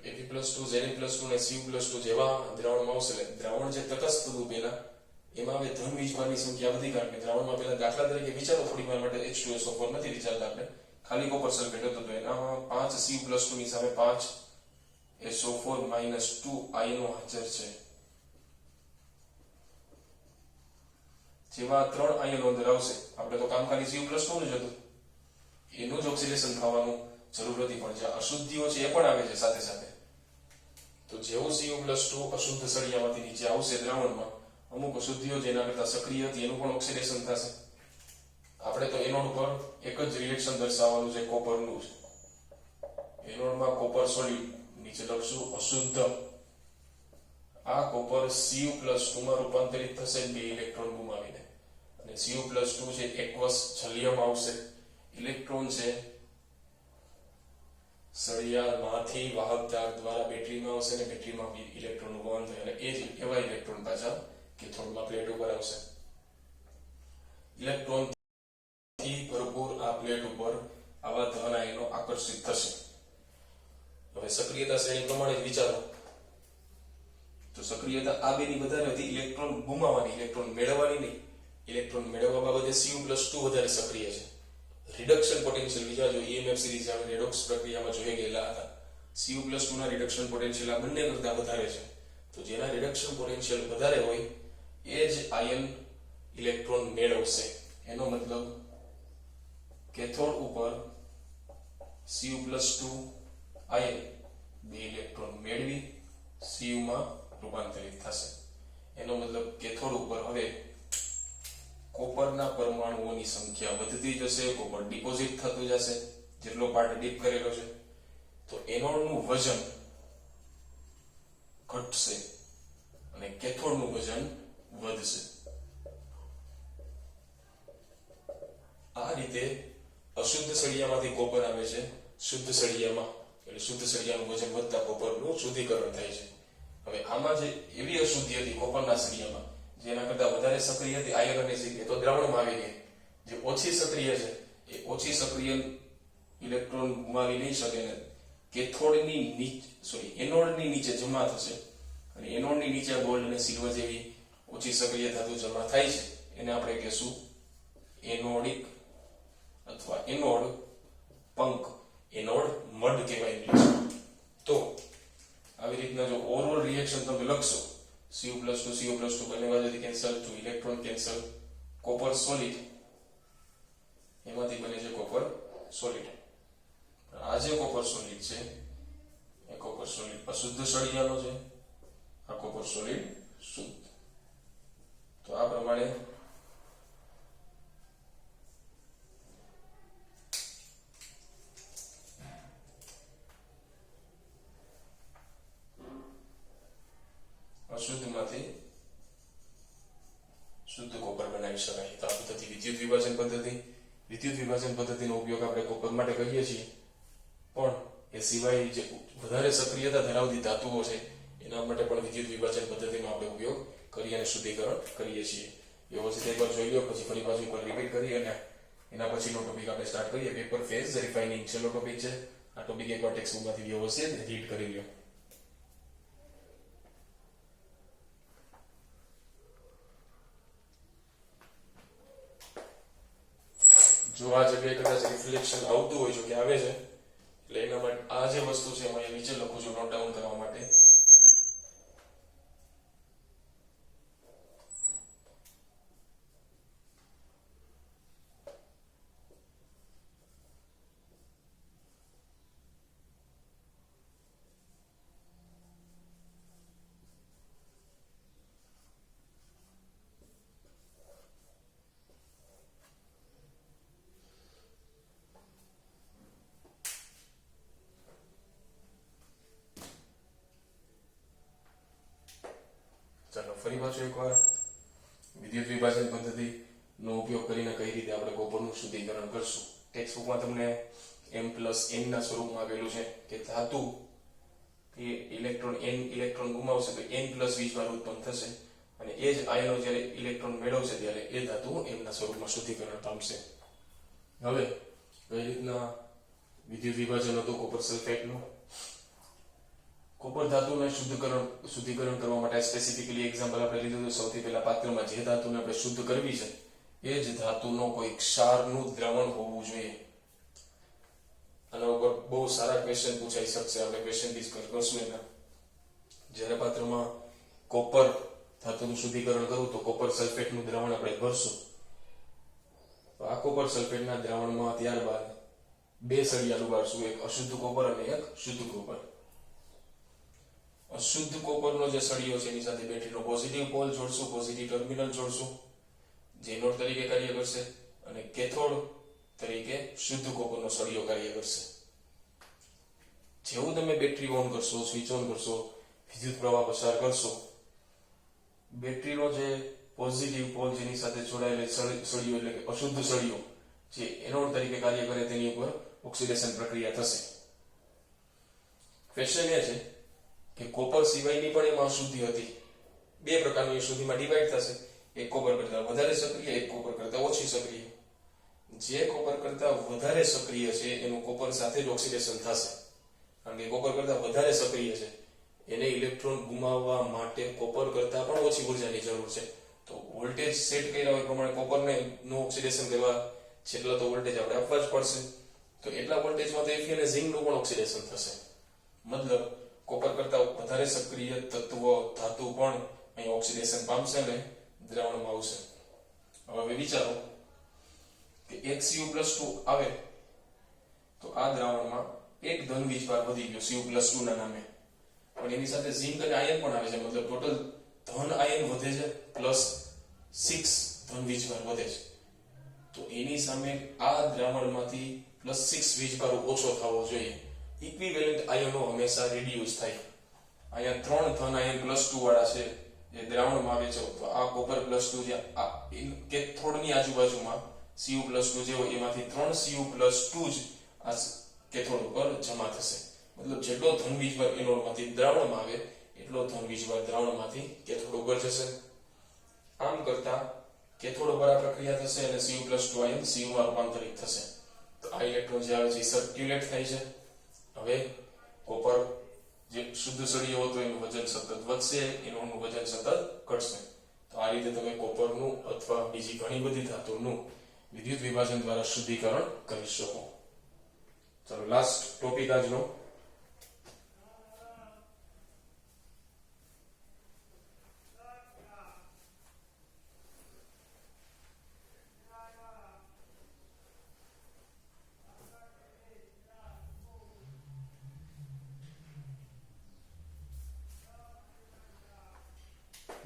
Fe+2 Zn+2 અને Cu+2 જેવા દ્રાવણમાં આવશે. દ્રાવણ જે તટસ્થ હતું પેલા, એમાં હવે ધન વીજભારની સંખ્યા વધી, કારણ કે દ્રાવણમાં પેલા દાખલા તરીકે વિચારો થોડી વાર માટે H2SO4 નથી વિચારતા આપણે, ખાલી કોપર સલ્ફેટ હતો, તો એનામાં 5 Cu+2 ની સામે 5 SO4-2 આયનો હાજર છે. જેવા 3 આયનો અંદર આવશે, આપણે તો કામ ખાલી Cu+2 નું જ હતું, એનું જ ઓક્સિડેશન થવાનું જરૂર હતી, પણ જે અશુદ્ધિઓ છે એ પણ આવે છે સાથે સાથે. તો જેવું Cu+2 અશુદ્ધ સળિયામાંથી નીચે આવશે દ્રાવણમાં, અમુક અશુદ્ધિઓ જેના કરતા સક્રિય હતી એનું પણ ઓક્સિડેશન થશે. આપણે તો એનોડ પર એક જ રિએક્શન દર્શાવવાનું છે, કોપરનું છે. એનોડમાં કોપર સોલિડ, નીચે લખશું અશુદ્ધ. આ કોપર Cu+2 માં રૂપાંતરિત થશે 2 ઇલેક્ટ્રોન ગુમાવીને, અને Cu+2 છે એક્વસ જલિયમ આવશે. ઇલેક્ટ્રોન છે સળિયામાંથી વાહક ધાર દ્વારા બેટરીમાં આવશે, અને બેટરીમાં ઇલેક્ટ્રોનનું વહન થાય, અને એ જ એવા ઇલેક્ટ્રોન પાછા કેથોડમાં પ્લેટ ઉપર આવશે. ઇલેક્ટ્રોન થી ભરપૂર આ પ્લેટ ઉપર આવા ધન આયનો આકર્ષિત થશે. હવે સક્રિયતા શ્રેણી પ્રમાણે જ વિચારો, તો સક્રિયતા આ બેની વધારે હતી, ઇલેક્ટ્રોન ગુમાવવાની, ઇલેક્ટ્રોન મેળવવાની નહીં. ઇલેક્ટ્રોન મેળવવા બાબતે Cu+2 વધારે સક્રિય છે. રિડક્શન પોટેન્શિયલ બીજા જો EMF સિરીઝ આવે રેડોક્સ પ્રક્રિયામાં જોઈ ગયેલા હતા, Cu+2 ના રિડક્શન પોટેન્શિયલ આ બંને કરતા વધારે છે. તો જેના રિડક્શન પોટેન્શિયલ વધારે હોય એ જ આયન ઇલેક્ટ્રોન મેળવશે. એનો મતલબ કેથોડ ઉપર Cu+2 આયન 2 ઇલેક્ટ્રોન મેળવી Cu માં રૂપાંતરિત થશે. એનો મતલબ કેથોડ ઉપર હવે કોપરના પરમાણુઓની સંખ્યા વધતી જશે, કોપર ડિપોઝિટ થતું જશે જેટલો પાર્ટ ડીપ કરેલો છે. તો એનોડનું વજન ઘટશે અને કેથોડનું વજન વધશે. આ રીતે અશુદ્ધ સળિયામાંથી કોપર આવે છે શુદ્ધ સળિયામાં, એટલે શુદ્ધ સળિયાનું વજન વધતા કોપરનું શુદ્ધિકરણ થાય છે. હવે આમાં જે એવી અશુદ્ધિ હતી કોપરના સળિયામાં, જેના કરતા વધારે સક્રિય હતી આયર્નની જગ્યાએ, તો દ્રાવણમાં આવી ગઈ. જે ઓછી સક્રિય છે એ ઓછી સક્રિય ઇલેક્ટ્રોન ગુમાવી નહીં શકે, ને કેથોડની એનોડની નીચે જમા થશે, અને એનોડની નીચે ગોલ્ડ અને સિલ્વર જેવી ઓછી સક્રિય ધાતુ જમા થાય છે. એને આપણે કહેશું એનોડિક અથવા એનોડ પંક, એનોડ મડ કહેવાય ઇંગ્લિશમાં. તો આવી રીતના જો ઓવરઓલ રિએક્શન તમે લખશો, Cu+2 બંને બાજુથી cancel, two electron cancel, copper solid, એમાંથી બને છે કોપર સોલિડ. આ જે કોપર સોલિડ છે એ કોપર સોલિડ અશુદ્ધ સળિયાનો છે, આ કોપર સોલિડ શુદ્ધ. તો આ પ્રમાણે અશુદ્ધમાંથી શુદ્ધ કોપર બનાવી શકાય. તો આ પદ્ધતિ વિદ્યુત વિભાજન પદ્ધતિ. વિદ્યુત વિભાજન પદ્ધતિનો ઉપયોગ આપણે કોપર માટે કરીએ છીએ, પણ એ સિવાય જે વધારે સક્રિયતા ધરાવતી ધાતુઓ છે એના માટે પણ વિદ્યુત વિભાજન પદ્ધતિનો આપણે ઉપયોગ કરી અને શુદ્ધિકરણ કરીએ છીએ. વ્યવસ્થિત એકવાર જોઈ લો, પછી ફરી પાછું એકવાર રિપીટ કરી અને એના પછીનો ટોપિક આપણે સ્ટાર્ટ કરીએ. પેપર ફેઝ રિફાઇનિંગ છેલ્લો ટોપિક છે. આ ટોપિક એકવાર ટેક્સ્ટ બુકમાંથી વ્યવસ્થિત રીડ કરી લો. જો આ જગ્યાએ કદાચ રિફ્લેક્શન આવતું હોય, જો કે આવે છે, એટલે એના માટે આ જે વસ્તુ છે હું નીચે લખું છું નોટ ડાઉન કરવા માટે. ફરી પાછું એકવાર વિદ્યુત વિભાજન પદ્ધતિનો ઉપયોગ કરીને કઈ રીતે આપણે કોપરનું શુદ્ધિકરણ કરશું. ટેક્સ્ટબુકમાં તમને M+N ના સ્વરૂપમાં આપેલું છે કે ધાતુ એ ઇલેક્ટ્રોન ગુમાવશે તો N+ વીજભાર ઉત્પન્ન થશે અને એ જ આયનો જ્યારે ઇલેક્ટ્રોન મેળવશે ત્યારે એ ધાતુ M ના સ્વરૂપમાં શુદ્ધિકરણ પામશે. હવે કઈ રીતના વિદ્યુત વિભાજન હતું કોપર સલ્ફેટનું. કોપર ધાતુને શુદ્ધિકરણ કરવા માટે સ્પેસિફિકલી એક્ઝામ્પલ આપણે લીધું હતું. સૌથી પહેલા પાત્રમાં જે ધાતુને આપણે શુદ્ધ કરવી છે એ જ ધાતુનો કોઈ ક્ષારનું દ્રાવણ હોવું જોઈએ. આના ઉપર બહુ સારા ક્વેશ્ચન પૂછાઈ શકશે. આપણે ક્વેશ્ચન ડિસ્કસ કરશું એના. જ્યારે પાત્રમાં કોપર ધાતુનું શુદ્ધિકરણ કરવું તો કોપર સલ્ફેટનું દ્રાવણ આપણે ભરશું. તો આ કોપર સલ્ફેટના દ્રાવણમાં ત્યારબાદ બે સળિયા ડુબાડશું, એક અશુદ્ધ કોપર અને એક શુદ્ધ કોપર. અશુદ્ધ કોપરનો જે સળિયો છે એની સાથે બેટરીનો પોઝિટિવ પોલ જોડશું, પોઝિટિવ ટર્મિનલ જોડશું, જે એનોડ તરીકે કાર્ય કરશે અને કેથોડ તરીકે શુદ્ધ કોપરનો સળિયો કાર્ય કરશે. જેવું તમે બેટરી ઓન કરશો, સ્વિચ ઓન કરશો, વિદ્યુત પ્રવાહ પસાર કરશો, બેટરીનો જે પોઝિટિવ પોલ જેની સાથે જોડાયેલો સળિયો એટલે કે અશુદ્ધ સળિયો જે એનોડ તરીકે કાર્ય કરે તેની ઉપર ઓક્સિડેશન પ્રક્રિયા થશે. ક્વેશ્ચન એ છે કે કોપર સિવાયની પણ એમાં અશુદ્ધિ હતી. બે પ્રકારની અશુદ્ધિમાં ડિવાઈડ થશે. એક કોપર કરતા વધારે સક્રિય, એક કોપર કરતા ઓછી સક્રિય. જે કોપર કરતા વધારે સક્રિય છે એનું કોપર સાથે જ ઓક્સિડેશન થશે. કારણ કે કોપર કરતા વધારે સક્રિય છે એને ઇલેક્ટ્રોન ગુમાવવા માટે કોપર કરતા પણ ઓછી ઉર્જાની જરૂર છે. તો વોલ્ટેજ સેટ કર્યા હોય પ્રમાણે કોપરને નો ઓક્સિડેશન કરવા જેટલા તો વોલ્ટેજ આપણે આપવા જ પડશે. તો એટલા વોલ્ટેજમાં તો Fe અને ઝિંકનું પણ ઓક્સિડેશન થશે. મતલબ કોપર કરતા વધારે સક્રિય તત્વ ધાતુ પણ અહીં ઓક્સિડેશન પામશે અને દ્રાવણમાં આવશે. હવે વિચારો કે એક Cu+2 આવે તો આ દ્રાવણમાં એક ધન વીજભાર વધી ગયો Cu+2 ના નામે, પણ એની સાથે ઝિંક અને આયન પણ આવે છે. મતલબ ટોટલ ધન આયન વધે છે પ્લસ 6 ધન વીજભાર વધે છે. તો એની સામે આ દ્રાવણમાંથી +6 વીજભાર ઓછો થવો જોઈએ. ઇક્વિવેલન્ટ આયનો હંમેશા રિડ્યુસ થાય. અહીંયા 3 ધન આયન +2 વાળા છે જે દ્રાવણમાં આવે છે. તો આ કોપર +2 જે કેથોડની આજુબાજુમાં Cu+2 જે હોય એમાંથી 3 Cu+2 જ આ કેથોડ ઉપર જમા થશે. મતલબ જેટલો ધન વીજભાર એનોડમાંથી દ્રાવણમાં આવે એટલો ધન વીજભાર દ્રાવણમાંથી કેથોડ ઉપર જશે. આમ કરતા કેથોડ ઉપર આ પ્રક્રિયા થશે અને Cu+2 આયન Cu માં રૂપાંતરિત થશે. તો આ ઇલેક્ટ્રોન જે આવે છે સર્ક્યુલેટ થાય છે. હવે કોપર જે શુદ્ધ સળિયો હતો એનું વજન સતત વધશે, એનોડનું વજન સતત ઘટશે. તો આ રીતે તમે કોપરનું અથવા બીજી ઘણી બધી ધાતુનું વિદ્યુત વિભાજન દ્વારા શુદ્ધિકરણ કરી શકો. ચલો લાસ્ટ ટોપિક આજનો.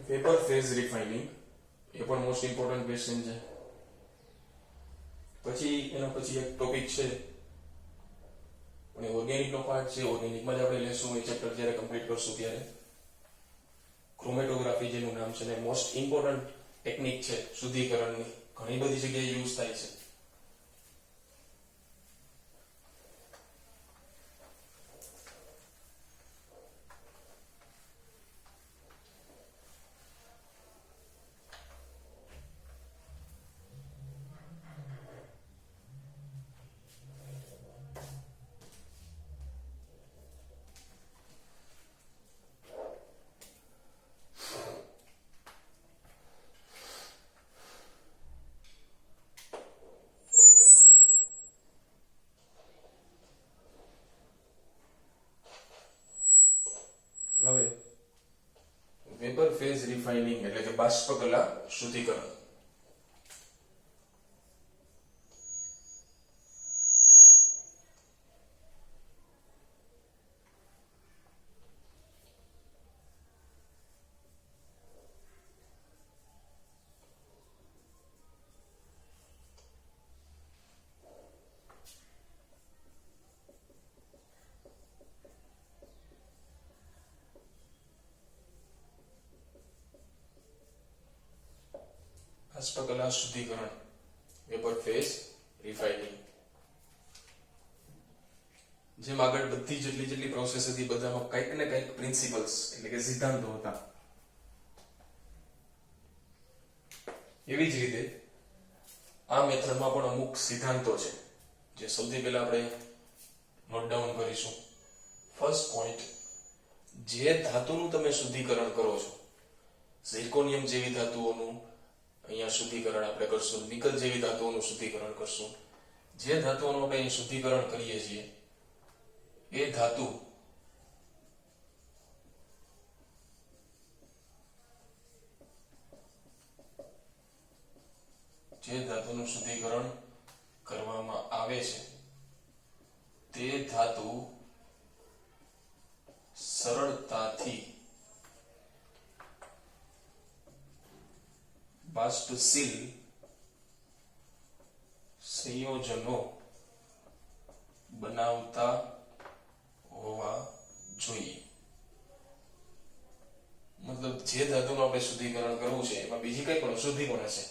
વેપર ફેઝ રિફાઇનિંગ એ પણ મોસ્ટ ઇમ્પોર્ટન્ટ ક્વેશ્ચન છે. પછી એના પછી એક ટોપિક છે અને ઓર્ગેનિકનો પાર્ટ છે. ઓર્ગેનિકમાં જ આપણે લેશું એ ચેપ્ટર જ્યારે કમ્પ્લીટ કરશું ત્યારે. ક્રોમેટોગ્રાફી જેનું નામ છે ને મોસ્ટ ઇમ્પોર્ટન્ટ ટેકનિક છે શુદ્ધિકરણની. ઘણી બધી જગ્યાએ યુઝ થાય છે. હવે વેપર ફેઝ રિફાઇનિંગ એટલે કે બાષ્પકલા શુદ્ધિકરણ. બાષ્પકલા શુદ્ધિકરણ, વેપર ફેઝ રિફાઇનિંગ. જેમ આગળ બધી જેટલી પ્રોસેસ હતી બધામાં કંઈક ને કંઈક પ્રિન્સિપલ્સ એટલે કે સિદ્ધાંતો હતા, એવી જ રીતે આ મેથડમાં પણ અમુક સિદ્ધાંતો છે જે સૌથી પહેલા આપણે નોટ ડાઉન કરીશું. ફર્સ્ટ પોઈન્ટ, જે ધાતુનું તમે શુદ્ધિકરણ કરો છો, ઝિર્કોનિયમ જેવી ધાતુઓનું અહીંયા શુદ્ધિકરણ આપણે કરશું, નિકલ જેવી ધાતુઓનું શુદ્ધિકરણ કરશું. જે ધાતુઓનું આપણે અહીં શુદ્ધિકરણ કરીએ છીએ એ ધાતુ જે ધાતુનું શુદ્ધિકરણ કરવામાં આવે છે તે ધાતુ સરળતાથી બાષ્પશીલ સંયોજનો બનાવતા હોવા જોઈએ. મતલબ જે ધાતુનું આપણે શુદ્ધિકરણ કરવું છે એમાં બીજી કઈ પણ અશુદ્ધિ પણ હશે.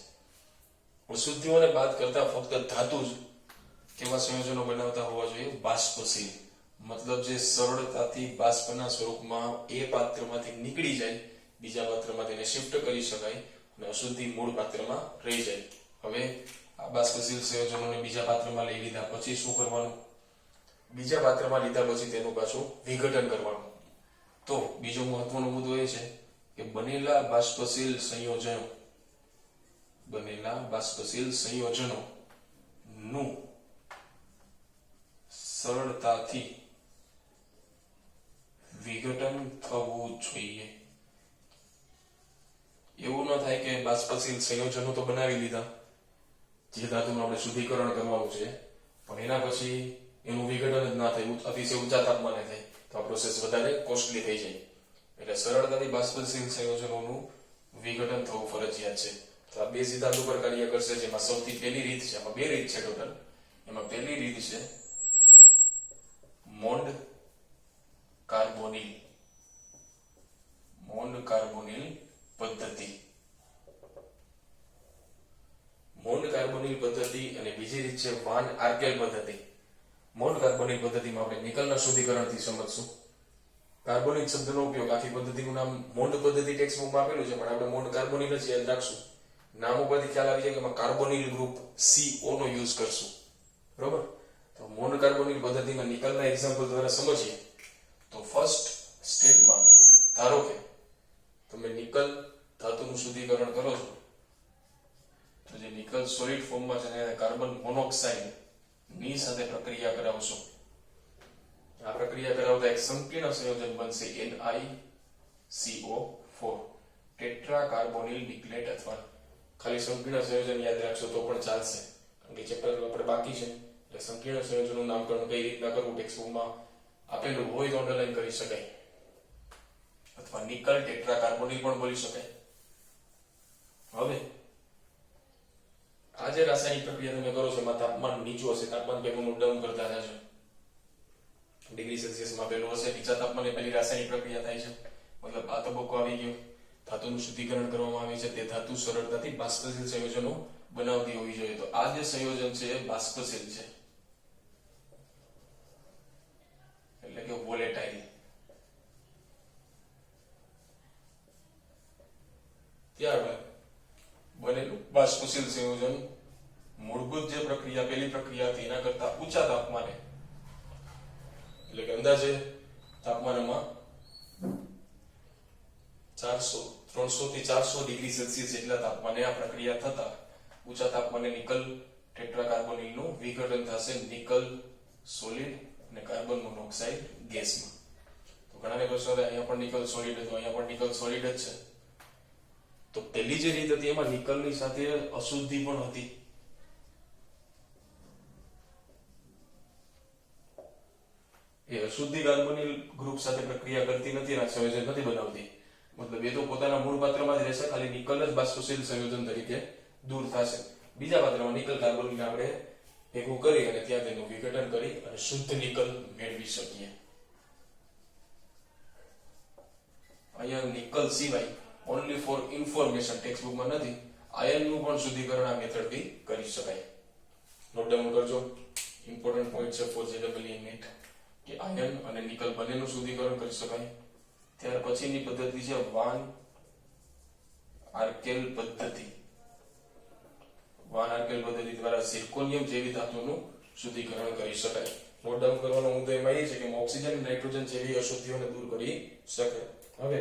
અશુદ્ધિઓને બાદ કરતા ફક્ત ધાતુ જ કેવા સંયોજનો બનાવતા હોવા જોઈએ? બાષ્પશીલ. મતલબ જે સરળતાથી બાષ્પના સ્વરૂપમાં એ પાત્રમાંથી નીકળી જાય, બીજા પાત્રમાં તેને શિફ્ટ કરી શકાય અને અશુદ્ધિ મૂળ પાત્રમાં રહી જાય. હવે આ બાષ્પશીલ સંયોજનોને બીજા પાત્રમાં લઈ લીધા પછી શું કરવાનું? બીજા પાત્રમાં લીધા પછી તેનું પાછું વિઘટન કરવાનું. તો બીજો મહત્વનો મુદ્દો એ છે કે બનેલા બાષ્પશીલ સંયોજનો નું સરળતાથી વિઘટન થવું જોઈએ. એવું ન થાય કે બાષ્પશીલ સંયોજનો તો બનાવી લીધા, જે ધાતુનું આપણે શુદ્ધિકરણ કરવાનું છે, પણ એના પછી એનું વિઘટન જ ના થાય, અતિશય ઊંચા તાપમાને થાય તો આ પ્રોસેસ વધારે કોસ્ટલી થઈ જાય. એટલે સરળતાથી બાષ્પશીલ સંયોજનોનું વિઘટન થવું ફરજિયાત છે. તો આ બે સિદ્ધાંત ઉપર કાર્ય કરશે, જેમાં સૌથી પહેલી રીત છે, આમાં બે રીત છે ટોટલ. એમાં પહેલી રીત છે મોન્ડ કાર્બોનિલ પદ્ધતિ. મોન્ડ કાર્બોનિલ પદ્ધતિ અને બીજી રીત છે વાન આર્કેલ પદ્ધતિ. મોન્ડ કાર્બોનિલ પદ્ધતિમાં આપણે નિકલના શુદ્ધિકરણથી સમજશું. કાર્બોનિલ શબ્દનો ઉપયોગ, આખી પદ્ધતિનું નામ મોન્ડ પદ્ધતિ ટેક્સ્ટબુકમાં આપેલું છે, પણ આપણે મોન્ડ કાર્બોનિલ જ યાદ રાખશું. નામ ઉપરથી ખ્યાલ આવી જાય કે એમાં કાર્બોનિલ ગ્રુપ CO નો યુઝ કરશું. બરોબર? તો મોન્ડ કાર્બોનિલ પદ્ધતિમાં નિકલના એક્ઝામ્પલ દ્વારા સમજીએ તો ફર્સ્ટ સ્ટેપમાં ધારો કે તમે નિકલ ધાતુનું શુદ્ધિકરણ કરો છો, તો જે નિકલ સોલિડ ફોર્મમાં છે એને કાર્બન મોનોક્સાઇડ ની સાથે પ્રક્રિયા કરાવશો. આ પ્રક્રિયા કરાવતા એક સંકીર્ણ સંયોજન બનશે NiCO4, ટેટ્રા કાર્બોનિલ નિકલેટ. અથવા ખાલી સંકીર્ણ સંયોજન યાદ રાખશો તો પણ ચાલશે, કારણ કે ચેપ્ટર આપણે બાકી છે. એટલે સંકીર્ણ સંયોજનનું નામકરણ કઈ રીતના કરવું ટેક્સ્ટબુકમાં આપેલું હોય તો અંડરલાઈન કરી શકાય, અથવા નિકલ ટેટ્રા કાર્બોનિલ પણ બોલી શકાય. હવે આ જે રાસાયણિક પ્રક્રિયા તમે કરો છો એમાં તાપમાન નીચું હશે, તાપમાન પેલું ડાઉન કરતા જશો, ડિગ્રી સેલ્સિયસમાં પેલું હશે, નીચા તાપમાને પેલી રાસાયણિક પ્રક્રિયા થાય છે. મતલબ આ તબક્કો આવી ગયો, ધાતુનું શુદ્ધિકરણ કરવામાં આવે છે, તે ધાતુ સરળતાથી બાષ્પશીલ સંયોજનો બનાવતી હોવી જોઈએ. તો આ જે સંયોજન છે એ બાષ્પશીલ છે, એટલે કે વોલેટાઇલ. ત્યારબાદ બનેલું બાષ્પશીલ સંયોજન મૂળભૂત જે પ્રક્રિયા પેલી પ્રક્રિયા હતી એના કરતા ઊંચા તાપમાને, એટલે કે અંદાજે તાપમાનમાં 300 થી 400 ડિગ્રી સેલ્સિયસ જેટલા તાપમાને આ પ્રક્રિયા થતા ઊંચા તાપમાને નિકલ ટેટ્રા કાર્બોનિલનું વિઘટન થશે નિકલ સોલિડ અને કાર્બન મોનોક્સાઇડ ગેસમાં. તો ઘણાને પ્રશ્ન થાય અહીંયા પણ નિકલ સોલિડ હતું, અહીંયા પણ નિકલ સોલિડ જ છે. તો પહેલી જે રીત હતી એમાં નિકલની સાથે અશુદ્ધિ પણ હતી. એ અશુદ્ધિ કાર્બોનિલ ગ્રુપ સાથે પ્રક્રિયા કરતી નથી અને સંયોજન નથી બનાવતી. મતલબ એ તો પોતાના મૂળ પાત્રમાં જ રહેશે, ખાલી નિકલ જ બાષ્પશીલ સંયોજન તરીકે દૂર થશે. બીજા પાત્રમાં નિકલ કાર્બોનિલ આપણે ભેગું કરી અને ત્યાં તેનું વિઘટન કરી અને શુદ્ધ નિકલ મેળવી શકીએ. અહીંયા નિકલ સિવાય ઓનલી ફોર ઇન્ફોર્મેશન ટેક્સ્ટબુકમાં નથી, આયનનું પણ શુદ્ધિકરણ આ મેથડથી કરી શકાય. નોટ ડાઉન કરજો. ઇમ્પોર્ટન્ટ પોઈન્ટ છે ફોર JEE નીટ કે આયન અને નિકલ બંનેનું શુદ્ધિકરણ કરી શકાય. ત્યાર પછીની પદ્ધતિ છે વાન આર્કેલ પદ્ધતિ. વાન આર્કેલ પદ્ધતિ દ્વારા ઝિર્કોનિયમ જેવી ધાતુનું શુદ્ધિકરણ કરી શકાય. નોટ ડાઉન કરવાનો મુદ્દો એમાં એ છે કે ઓક્સિજન અને નાઇટ્રોજન જેવી અશુદ્ધિઓને દૂર કરી શકે. હવે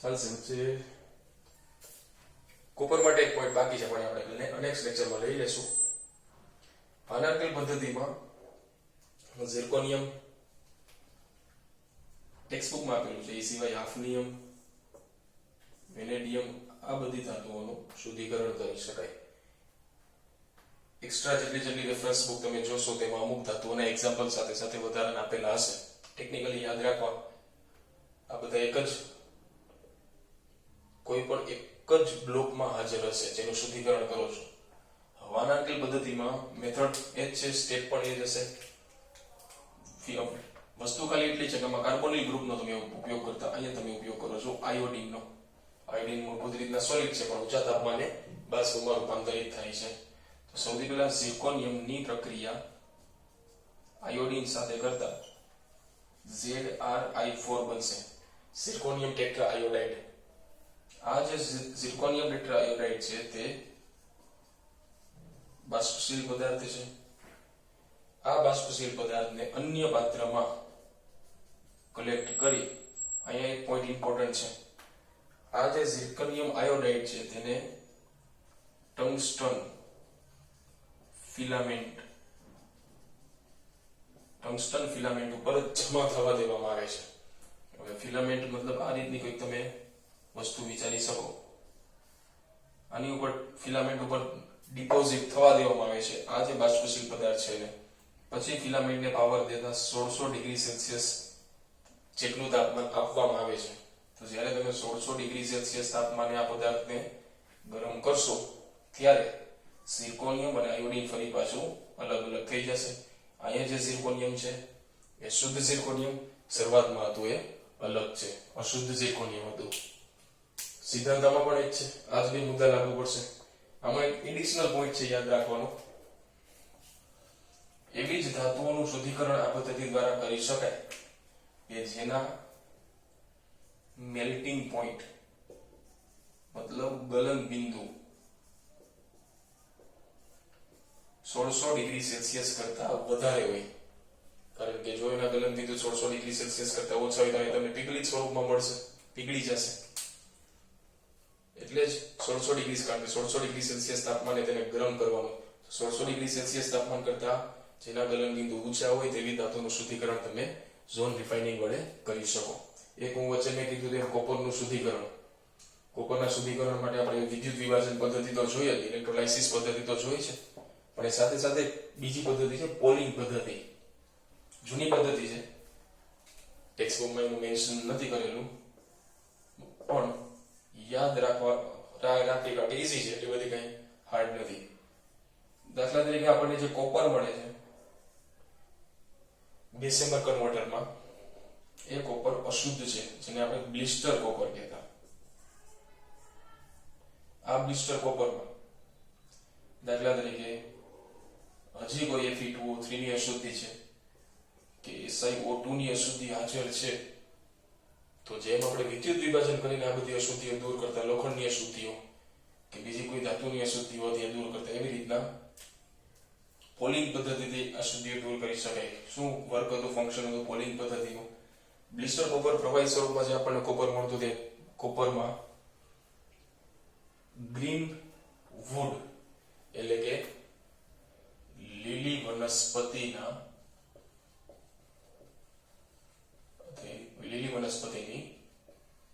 ચાલશે વચ્ચે કોપર માટે એક પોઈન્ટ બાકી છે, પણ આપણે નેક્સ્ટ લેક્ચરમાં લઈ લેશું. વાન આર્કેલ પદ્ધતિમાં ઝિર્કોનિયમ ટેક્સ્ટબુકમાં આપેલું છે, એ સિવાય હાફનિયમ, વેનેડિયમ આ બધી ધાતુઓનું શુદ્ધિકરણ કરી શકાય. એક્સ્ટ્રા જેટલી રેફરન્સ બુક તમે જોશો તેમાં અમુક ધાતુઓના એક્ઝામ્પલ સાથે સાથે વધારાના આપેલા હશે. ટેકનિકલી યાદ રાખવા આ બધા કોઈ પણ એક જ બ્લોકમાં હાજર હશે જેનું શુદ્ધિકરણ કરો છો. વાન આર્કેલ પદ્ધતિમાં મેથડ એ જ છે, સ્ટેપ પણ એ જ હશે. વસ્તુ ખાલી એટલી છે કે આમાં કાર્બોનિલ ગ્રુપનો તમે ઉપયોગ કરતા, અહીંયા તમે ઉપયોગ કરો છો આયોડિનનો. આયોડિન મૂળભૂત રીતના સોલિડ છે પણ ઊંચા તાપમાને બાષ્પમાં રૂપાંતરિત થાય છે. તો સૌથી પહેલા ઝિર્કોનિયમની પ્રક્રિયા આયોડિન સાથે કરતા ZrI4 બનશે, ઝિર્કોનિયમ ટેટ્રા આયોડાઇડ. આ જે ઝિર્કોનિયમ ટેટ્રા આયોડાઇડ છે તે બાષ્પશીલ પદાર્થ છે. આ બાષ્પશીલ પદાર્થને અન્ય પાત્રમાં કલેક્ટ કરી, અહીંયા એક પોઈન્ટ ઇમ્પોર્ટન્ટ છે, આ જે ઝિર્કોનિયમ આયોડાઇડ છે તેને ટંગસ્ટન ફિલામેન્ટ ઉપર જમા થવા દેવામાં આવે છે. હવે ફિલામેન્ટ મતલબ આ રીતની કોઈક તમે વસ્તુ વિચારી શકો. આની ઉપર ફિલામેન્ટ ઉપર ડિપોઝિટ થવા દેવામાં આવે છે આ જે બાષ્પશીલ પદાર્થ છે એને. પછી ફિલામેન્ટને પાવર દેતા 1600 ડિગ્રી સેલ્સિયસ જેટલું તાપમાન આપવામાં આવે છે. તો જ્યારે તમે 1600 ડિગ્રી સેલ્સિયસ તાપમાને આ પદાર્થને ગરમ કરશો ત્યારે ઝિર્કોનિયમ અને આયોડિન ફરી પાછું અલગ અલગ થઈ જશે. અહીંયા જે ઝિર્કોનિયમ છે એ શુદ્ધ ઝિર્કોનિયમ શરૂઆતમાં હતું, એ અલગ છે, અશુદ્ધ ઝિર્કોનિયમ હતું. સિદ્ધાંતમાં પણ એક છે, આ જ બે મુદ્દા લાગુ પડશે. આમાં એક એડિશનલ પોઈન્ટ છે યાદ રાખવાનો, એવી જ ધાતુઓનું શુદ્ધિકરણ આ પદ્ધતિ દ્વારા કરી શકાય કે જેના મેલ્ટિંગ પોઈન્ટ મતલબ ગલન બિંદુ 1600 ડિગ્રી સેલ્સિયસ કરતા વધારે હોય. કારણ કે જો એના ગલન બિંદુ 1600 ડિગ્રી સેલ્સિયસ કરતા ઓછા હોય તો તમને પીગળી સ્વરૂપમાં મળશે, પીગળી જશે. એટલે જ 1600 ડિગ્રી, કારણ કે 1600 ડિગ્રી સેલ્સિયસ તાપમાને તેને ગરમ કરવાનું. 1600 ડિગ્રી સેલ્સિયસ તાપમાન કરતા જેના ગલન બિંદુ ઊંચા હોય તેવી ધાતુનું શુદ્ધિકરણ તમે ઝોન રિફાઇનિંગ વડે કરી શકો. એક હું વચ્ચે મેં કીધું તેમ કોપરનું શુદ્ધિકરણ. કોપરના શુદ્ધિકરણ માટે આપણે વિદ્યુત વિભાજન પદ્ધતિ તો જોઈ હતી, ઇલેક્ટ્રોલાઇસિસ પદ્ધતિ તો જોઈ છે, પણ એ સાથે સાથે બીજી પદ્ધતિ છે પોલિંગ પદ્ધતિ. જૂની પદ્ધતિ છે, ટેક્સ્ટબુકમાં એનું મેન્શન નથી કરેલું, પણ યાદ રાખવી ઈઝી છે, એટલી બધી કઈ હાર્ડ નથી. દાખલા તરીકે આપણને જે કોપર મળે છે બેસેમર કન્વર્ટરમાં, એ કોપર અશુદ્ધ છે, જેને આપણે બ્લિસ્ટર કોપર કહેતા. આ બ્લિસ્ટર કોપરમાં દાખલા તરીકે હજી કોઈ Fe2O3 ની અશુદ્ધિ છે કે SiO2 ની અશુદ્ધિ હાજર છે, તો જેમ આપણે વિદ્યુત વિભાજન કરીને આ બધી અશુદ્ધિઓ દૂર કરતા, લોખંડની અશુદ્ધિઓ કે બીજી કોઈ ધાતુની અશુદ્ધિઓ તે દૂર કરતા, એવી રીતના પોલિંગ પદ્ધતિથી અશુદ્ધિઓ દૂર કરી શકાય. શું વર્ક હતું, ફંક્શન હતું પોલિંગ પદ્ધતિનું? બ્લિસ્ટર કોપર પ્રવાહી સ્વરૂપમાં જે આપણને કોપર મળતું, તે કોપરમાં ગ્રીન વુડ એટલે કે લીલી વનસ્પતિની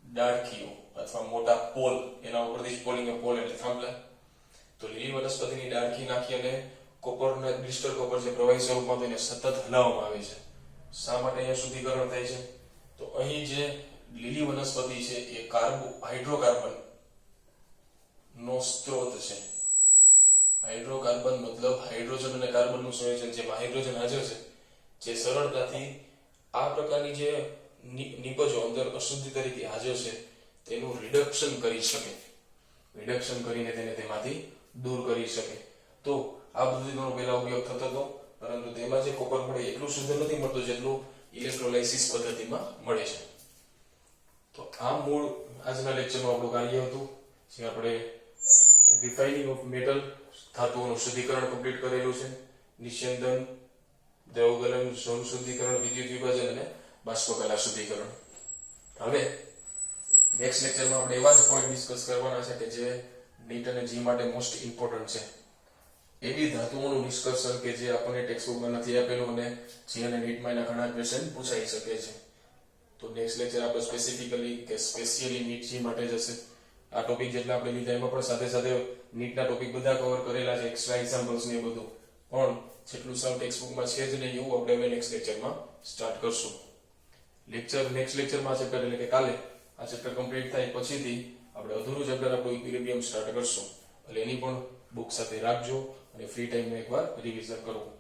ડાળખીઓ અથવા મોટા પોલ, એના ઉપરથી પોલિંગ પોલ એટલે થાંભલા. તો લીલી વનસ્પતિની ડાળખી નાખી અને કોપરને બ્લિસ્ટર કોપર જે પ્રવાહી સ્વરૂપમાં તેને સતત હલાવવામાં આવે છે. શા માટે અહીંયા શુદ્ધિકરણ થાય છે? તો અહીં જે લીલી વનસ્પતિ છે એ હાઇડ્રોકાર્બન નો સ્ત્રોત છે. હાઇડ્રોકાર્બન મતલબ હાઇડ્રોજન અને કાર્બનનું સંયોજન, જેમાં હાઇડ્રોજન હાજર છે, જે સરળતાથી આ પ્રકારની જે નિપજો અંદર અશુદ્ધિ તરીકે હાજર છે તેનું રિડક્શન કરી શકે, રિડક્શન કરીને તેને તેમાંથી દૂર કરી શકે. તો આ પદ્ધતિનો પહેલા ઉપયોગ થતો હતો, પરંતુ તેમાં જે કોપર મળે એટલું શુદ્ધ નથી મળતું જેટલું ઇલેક્ટ્રોલાઇસિસ પદ્ધતિમાં મળે છે. તો આ મૂળ આજના લેક્ચરનું આપણું કાર્ય હતું, જે આપણે રિફાઇનિંગ ઓફ મેટલ, ધાતુઓનું શુદ્ધિકરણ કમ્પ્લીટ કરેલું છે, નિસ્યંદન, દ્રવગલન, ઝોન શુદ્ધિકરણ, વિદ્યુત વિભાજન અને બાષ્પકલા શુદ્ધિકરણ. હવે નેક્સ્ટ લેક્ચરમાં આપણે એવા જ પોઈન્ટ ડિસ્કસ કરવાના છે કે જે નીટ અને જી માટે મોસ્ટ ઇમ્પોર્ટન્ટ છે. એવી ધાતુઓનું નિષ્કર્ષણ કે જે આપણને ટેક્સ્ટબુકમાં નથી આપેલું અને જી અને નીટમાં એના ઘણા ક્વેશ્ચન પૂછાઈ શકે છે. તો નેક્સ્ટ લેક્ચર આપણે સ્પેસિફિકલી કે સ્પેશિયલી નીટ જી માટે જ હશે. આ ટોપિક જેટલા આપણે લીધા એમાં પણ સાથે સાથે નીટના ટોપિક બધા કવર કરેલા છે, એક્સ્ટ્રા એક્ઝામ્પલ્સ ને બધું, પણ જેટલું સાવ ટેક્સ્ટબુકમાં છે જ નહીં એવું આપણે હવે નેક્સ્ટ લેક્ચરમાં સ્ટાર્ટ કરશું. નેક્સ્ટ લેક્ચરમાં ચેપ્ટર એટલે કે કાલે આ ચેપ્ટર કમ્પ્લીટ થાય પછીથી આપણે અધૂરું ચેપ્ટર આપણું ઇક્વિલિબ્રિયમ સ્ટાર્ટ કરશું. એટલે એની પણ બુક સાથે રાખજો અને ફ્રી ટાઈમમાં એકવાર રિવિઝન કરવું.